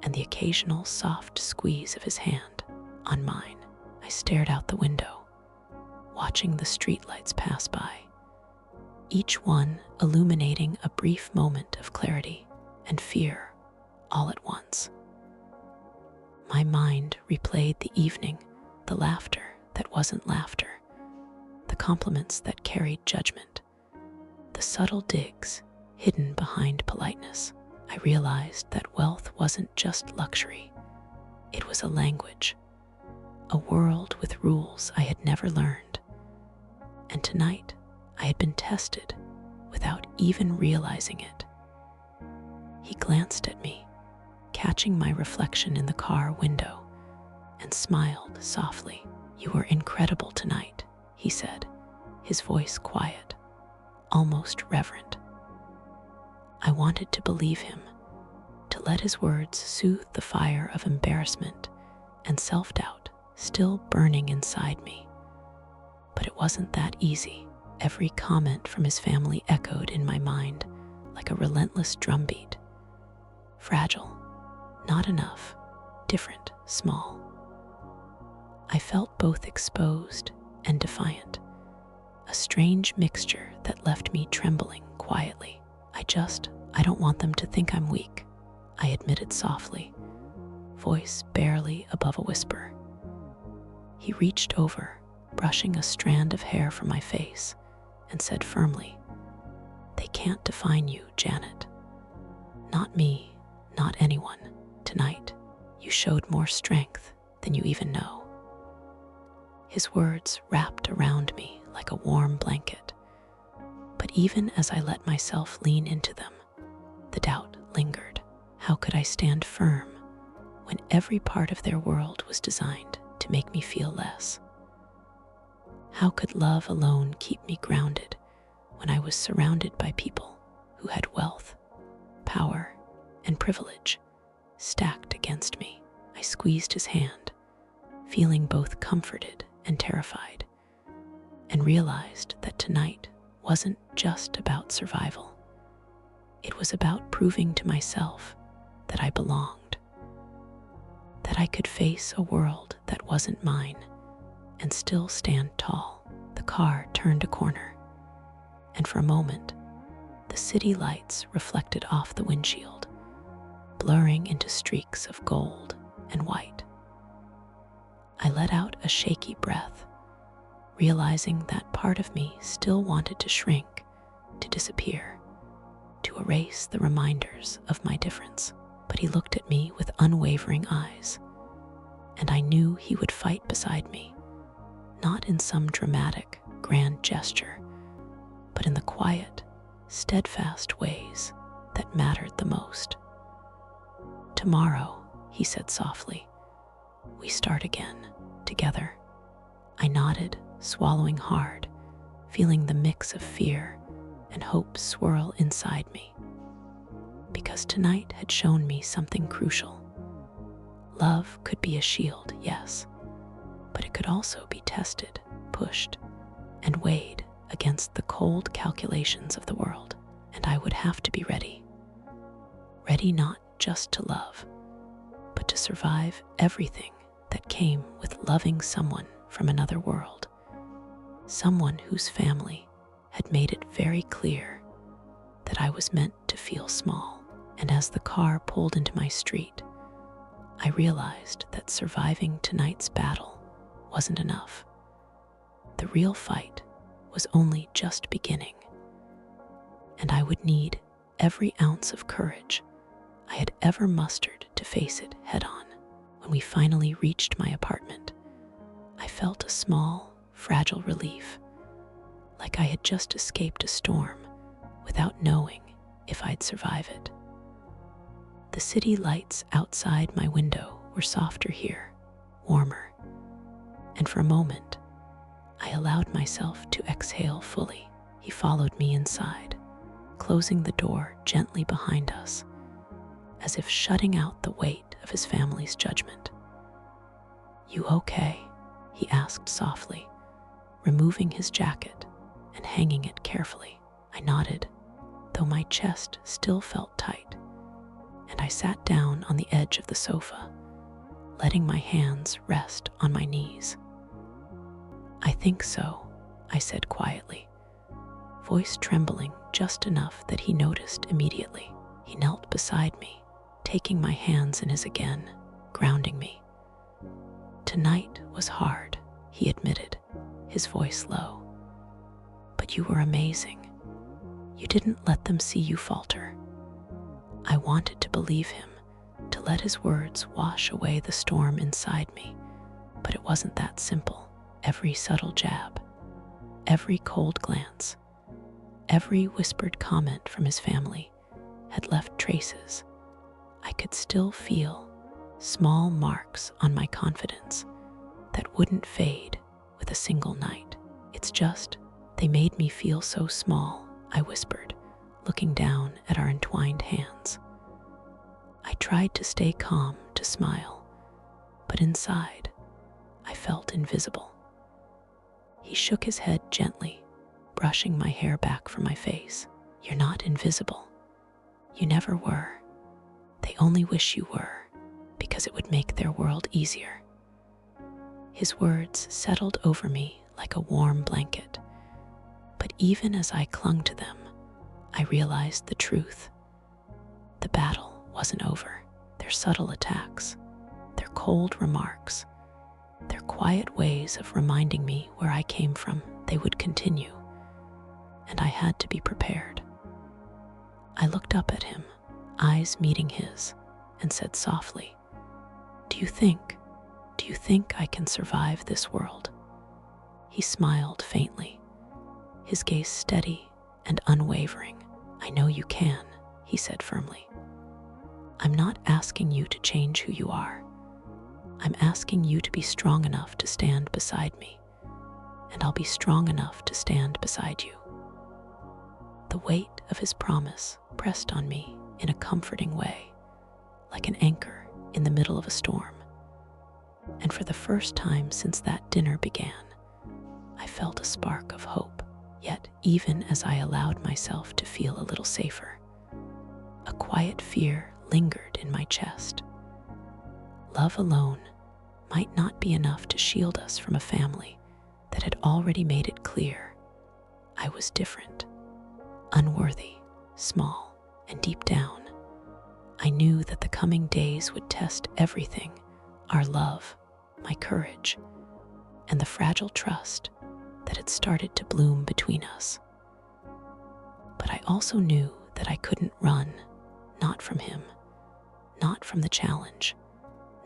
and the occasional soft squeeze of his hand on mine. I stared out the window, watching the streetlights pass by, each one illuminating a brief moment of clarity and fear all at once. My mind replayed the evening, the laughter that wasn't laughter, the compliments that carried judgment, the subtle digs hidden behind politeness. I realized that wealth wasn't just luxury, it was a language, a world with rules I had never learned. And tonight, I had been tested without even realizing it. He glanced at me, catching my reflection in the car window, and smiled softly. "You were incredible tonight," he said, his voice quiet, almost reverent. I wanted to believe him, to let his words soothe the fire of embarrassment and self-doubt still burning inside me. But it wasn't that easy. Every comment from his family echoed in my mind like a relentless drumbeat. Fragile, not enough, different, small. I felt both exposed and defiant, a strange mixture that left me trembling quietly. I don't want them to think I'm weak, I admitted softly, voice barely above a whisper. He reached over, brushing a strand of hair from my face, and said firmly, "They can't define you, Janet. Not me, not anyone. Tonight, you showed more strength than you even know." His words wrapped around me like a warm blanket, but even as I let myself lean into them, the doubt lingered. How could I stand firm when every part of their world was designed to make me feel less? How could love alone keep me grounded when I was surrounded by people who had wealth, power, and privilege stacked against me? I squeezed his hand, feeling both comforted and terrified, and realized that tonight wasn't just about survival. It was about proving to myself that I belonged, that I could face a world that wasn't mine and still stand tall. The car turned a corner, and for a moment, the city lights reflected off the windshield, blurring into streaks of gold and white. I let out a shaky breath, realizing that part of me still wanted to shrink, to disappear, to erase the reminders of my difference. But he looked at me with unwavering eyes, and I knew he would fight beside me, not in some dramatic, grand gesture, but in the quiet, steadfast ways that mattered the most. "Tomorrow," he said softly, "we start again, together." I nodded, swallowing hard, feeling the mix of fear and hope swirl inside me. Because tonight had shown me something crucial. Love could be a shield, yes, but it could also be tested, pushed, and weighed against the cold calculations of the world, and I would have to be ready. Ready not just to love, but to survive everything that came with loving someone from another world, someone whose family had made it very clear that I was meant to feel small. And as the car pulled into my street, I realized that surviving tonight's battle wasn't enough. The real fight was only just beginning, and I would need every ounce of courage I had ever mustered to face it head-on. When we finally reached my apartment, I felt a small, fragile relief, like I had just escaped a storm without knowing if I'd survive it. The city lights outside my window were softer here, warmer, and for a moment, I allowed myself to exhale fully. He followed me inside, closing the door gently behind us, as if shutting out the weight of his family's judgment. "You okay?" he asked softly, removing his jacket and hanging it carefully. I nodded, though my chest still felt tight, and I sat down on the edge of the sofa, letting my hands rest on my knees. "I think so," I said quietly, voice trembling just enough that he noticed immediately. He knelt beside me, taking my hands in his again, grounding me. "Tonight was hard," he admitted, his voice low. "But you were amazing. You didn't let them see you falter." I wanted to believe him, to let his words wash away the storm inside me, but it wasn't that simple. Every subtle jab, every cold glance, every whispered comment from his family had left traces. I could still feel small marks on my confidence that wouldn't fade with a single night. It's just, they made me feel so small, I whispered, looking down at our entwined hands. I tried to stay calm, to smile, but inside, I felt invisible. He shook his head gently, brushing my hair back from my face. You're not invisible. You never were. They only wish you were, because it would make their world easier. His words settled over me like a warm blanket, but even as I clung to them, I realized the truth. The battle wasn't over. Their subtle attacks, their cold remarks, their quiet ways of reminding me where I came from, they would continue, and I had to be prepared. I looked up at him, eyes meeting his, and said softly, Do you think I can survive this world?" He smiled faintly, his gaze steady and unwavering. "I know you can," he said firmly. "I'm not asking you to change who you are. I'm asking you to be strong enough to stand beside me, and I'll be strong enough to stand beside you." The weight of his promise pressed on me in a comforting way, like an anchor in the middle of a storm. And for the first time since that dinner began, I felt a spark of hope. Yet, even as I allowed myself to feel a little safer, a quiet fear lingered in my chest. Love alone might not be enough to shield us from a family that had already made it clear I was different, unworthy, small, and deep down, I knew that the coming days would test everything: our love, my courage, and the fragile trust that had started to bloom between us. But I also knew that I couldn't run, not from him, not from the challenge,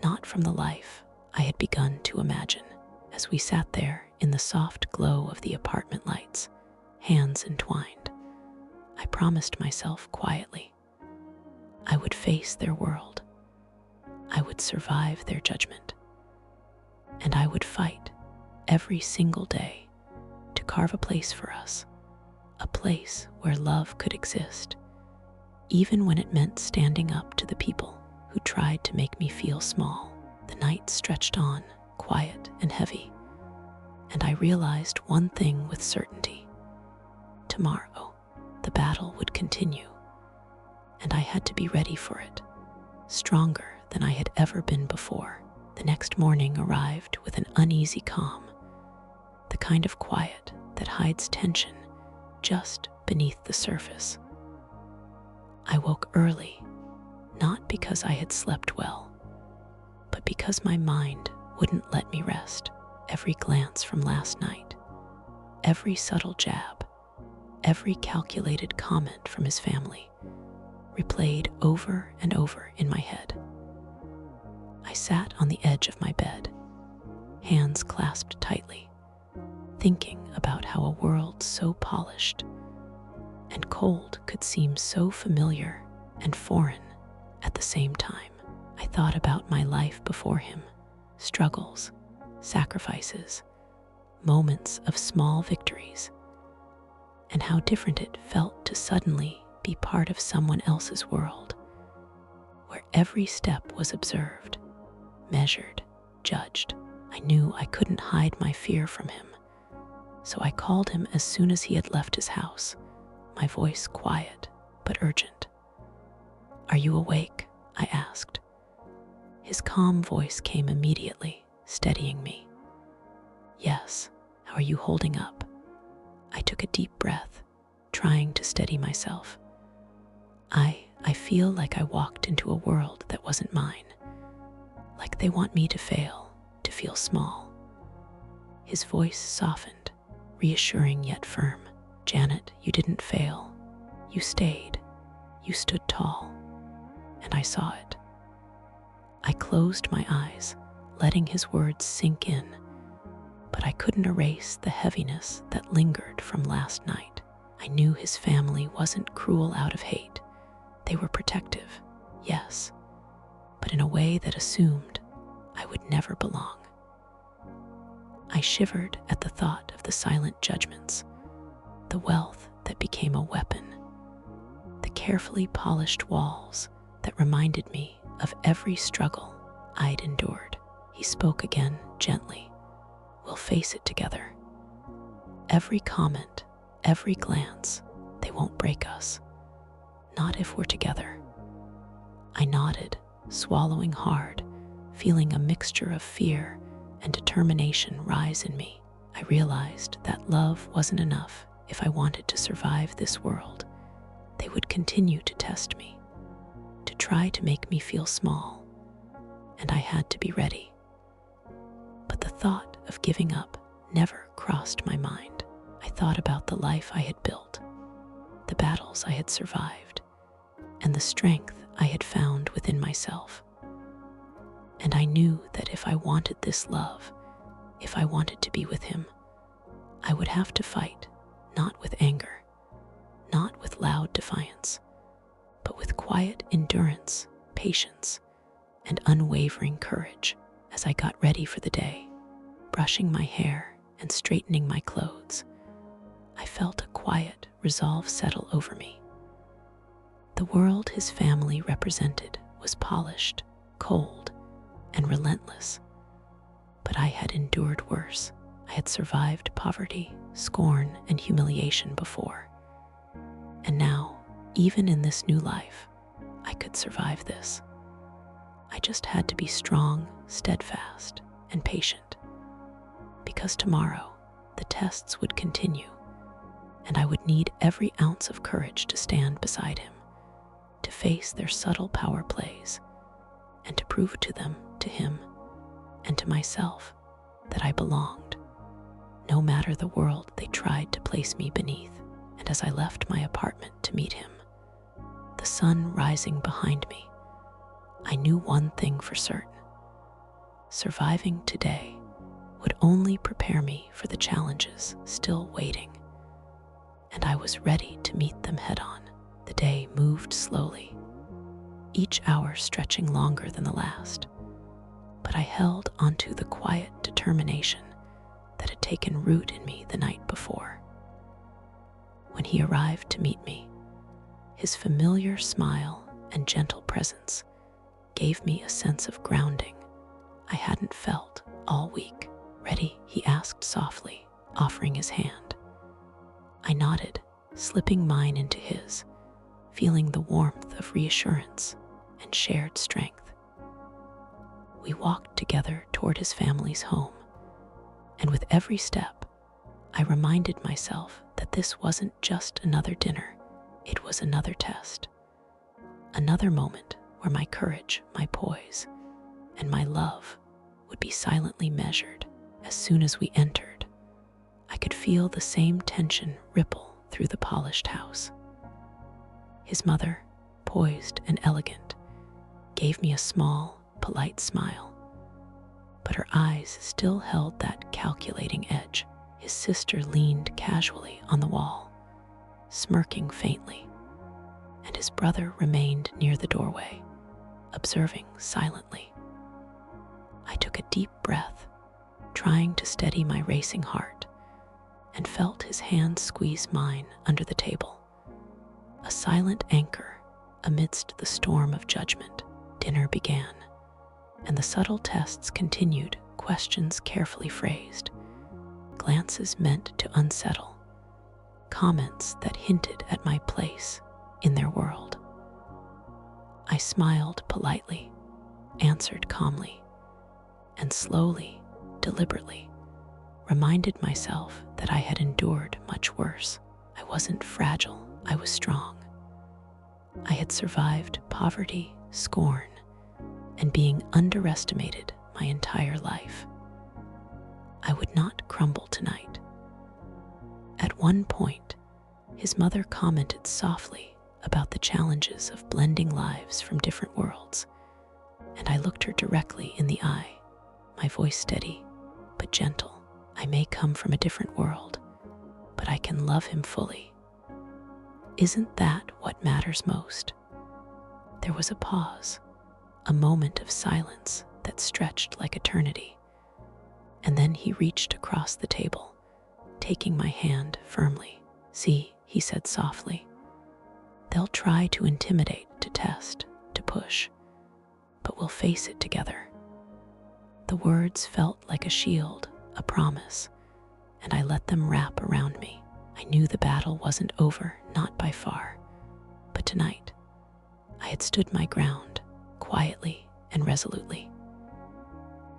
not from the life I had begun to imagine. As we sat there in the soft glow of the apartment lights, hands entwined, I promised myself quietly I would face their world, I would survive their judgment, and I would fight every single day to carve a place for us, a place where love could exist, even when it meant standing up to the people who tried to make me feel small. The night stretched on, quiet and heavy, and I realized one thing with certainty. Tomorrow, the battle would continue, and I had to be ready for it, stronger than I had ever been before. The next morning arrived with an uneasy calm, the kind of quiet that hides tension just beneath the surface. I woke early, not because I had slept well, but because my mind wouldn't let me rest. Every glance from last night, every subtle jab, every calculated comment from his family replayed over and over in my head. I sat on the edge of my bed, hands clasped tightly, thinking about how a world so polished and cold could seem so familiar and foreign at the same time. I thought about my life before him, struggles, sacrifices, moments of small victories, and how different it felt to suddenly be part of someone else's world, where every step was observed, measured, judged. I knew I couldn't hide my fear from him, so I called him as soon as he had left his house, my voice quiet but urgent. "Are you awake?" I asked. His calm voice came immediately, steadying me. "Yes, how are you holding up?" I took a deep breath, trying to steady myself. I feel like I walked into a world that wasn't mine, like they want me to fail, to feel small. His voice softened, reassuring yet firm. "Janet, you didn't fail. You stayed. You stood tall, and I saw it." I closed my eyes, letting his words sink in, but I couldn't erase the heaviness that lingered from last night. I knew his family wasn't cruel out of hate. They were protective, yes, but in a way that assumed I would never belong. I shivered at the thought of the silent judgments, the wealth that became a weapon. The carefully polished walls that reminded me of every struggle I'd endured. He spoke again gently. We'll face it together. Every comment, every glance, they won't break us. Not if we're together. I nodded, swallowing hard, feeling a mixture of fear and determination rise in me. I realized that love wasn't enough if I wanted to survive this world. They would continue to test me, to try to make me feel small, and I had to be ready. But the thought of giving up never crossed my mind. I thought about the life I had built, the battles I had survived, and the strength I had found within myself. And I knew that if I wanted this love, if I wanted to be with him, I would have to fight, not with anger, not with loud defiance, but with quiet endurance, patience, and unwavering courage. As I got ready for the day, brushing my hair and straightening my clothes, I felt a quiet resolve settle over me. The world his family represented was polished, cold, and relentless, but I had endured worse. I had survived poverty, scorn, and humiliation before. And now, even in this new life, I could survive this. I just had to be strong, steadfast, and patient. Because tomorrow, the tests would continue, and I would need every ounce of courage to stand beside him, to face their subtle power plays, and to prove to them, to him, and to myself, that I belonged, no matter the world they tried to place me beneath. And as I left my apartment to meet him, the sun rising behind me, I knew one thing for certain. Surviving today would only prepare me for the challenges still waiting, and I was ready to meet them head-on. The day moved slowly, each hour stretching longer than the last, but I held onto the quiet determination that had taken root in me the night before. When he arrived to meet me, his familiar smile and gentle presence gave me a sense of grounding I hadn't felt all week. Ready? He asked softly, offering his hand. I nodded, slipping mine into his, feeling the warmth of reassurance and shared strength. We walked together toward his family's home, and with every step, I reminded myself that this wasn't just another dinner, it was another test. Another moment where my courage, my poise, and my love would be silently measured. As soon as we entered, I could feel the same tension ripple through the polished house. His mother, poised and elegant, gave me a small, polite smile, but her eyes still held that calculating edge. His sister leaned casually on the wall, smirking faintly, and his brother remained near the doorway, observing silently. I took a deep breath, trying to steady my racing heart, and felt his hand squeeze mine under the table. A silent anchor amidst the storm of judgment. Dinner began, and the subtle tests continued, questions carefully phrased, glances meant to unsettle, comments that hinted at my place in their world. I smiled politely, answered calmly, and slowly, deliberately, reminded myself that I had endured much worse. I wasn't fragile, I was strong. I had survived poverty, scorn, and being underestimated my entire life. I would not crumble tonight. At one point, his mother commented softly about the challenges of blending lives from different worlds, and I looked her directly in the eye, my voice steady but gentle. I may come from a different world, but I can love him fully. Isn't that what matters most? There was a pause, a moment of silence that stretched like eternity, and then he reached across the table, taking my hand firmly. See, he said softly. They'll try to intimidate, to test, to push, but we'll face it together. The words felt like a shield, a promise, and I let them wrap around me. I knew the battle wasn't over, not by far. But tonight, I had stood my ground, quietly and resolutely.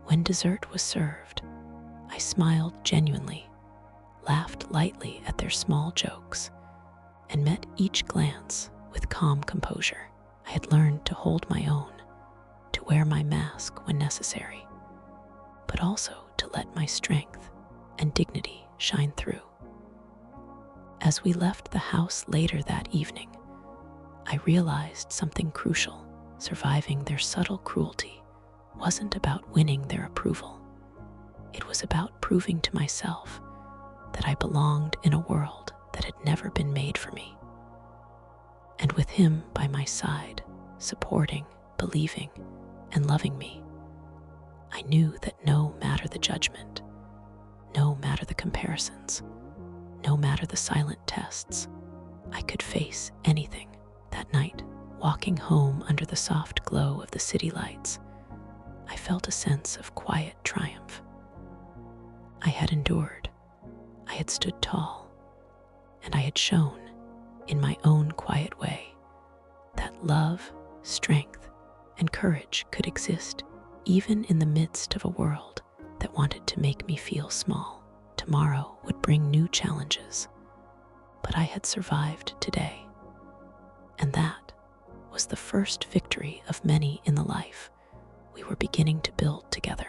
When dessert was served, I smiled genuinely, laughed lightly at their small jokes, and met each glance with calm composure. I had learned to hold my own, to wear my mask when necessary, but also to let my strength and dignity shine through. As we left the house later that evening, I realized something crucial. Surviving their subtle cruelty wasn't about winning their approval. It was about proving to myself that I belonged in a world that had never been made for me. And with him by my side, supporting, believing, and loving me, I knew that no matter the judgment, no matter the comparisons, no matter the silent tests, I could face anything. That night, walking home under the soft glow of the city lights, I felt a sense of quiet triumph. I had endured, I had stood tall, and I had shown, in my own quiet way, that love, strength, and courage could exist even in the midst of a world that wanted to make me feel small. Tomorrow would bring new challenges, but I had survived today. And that was the first victory of many in the life we were beginning to build together.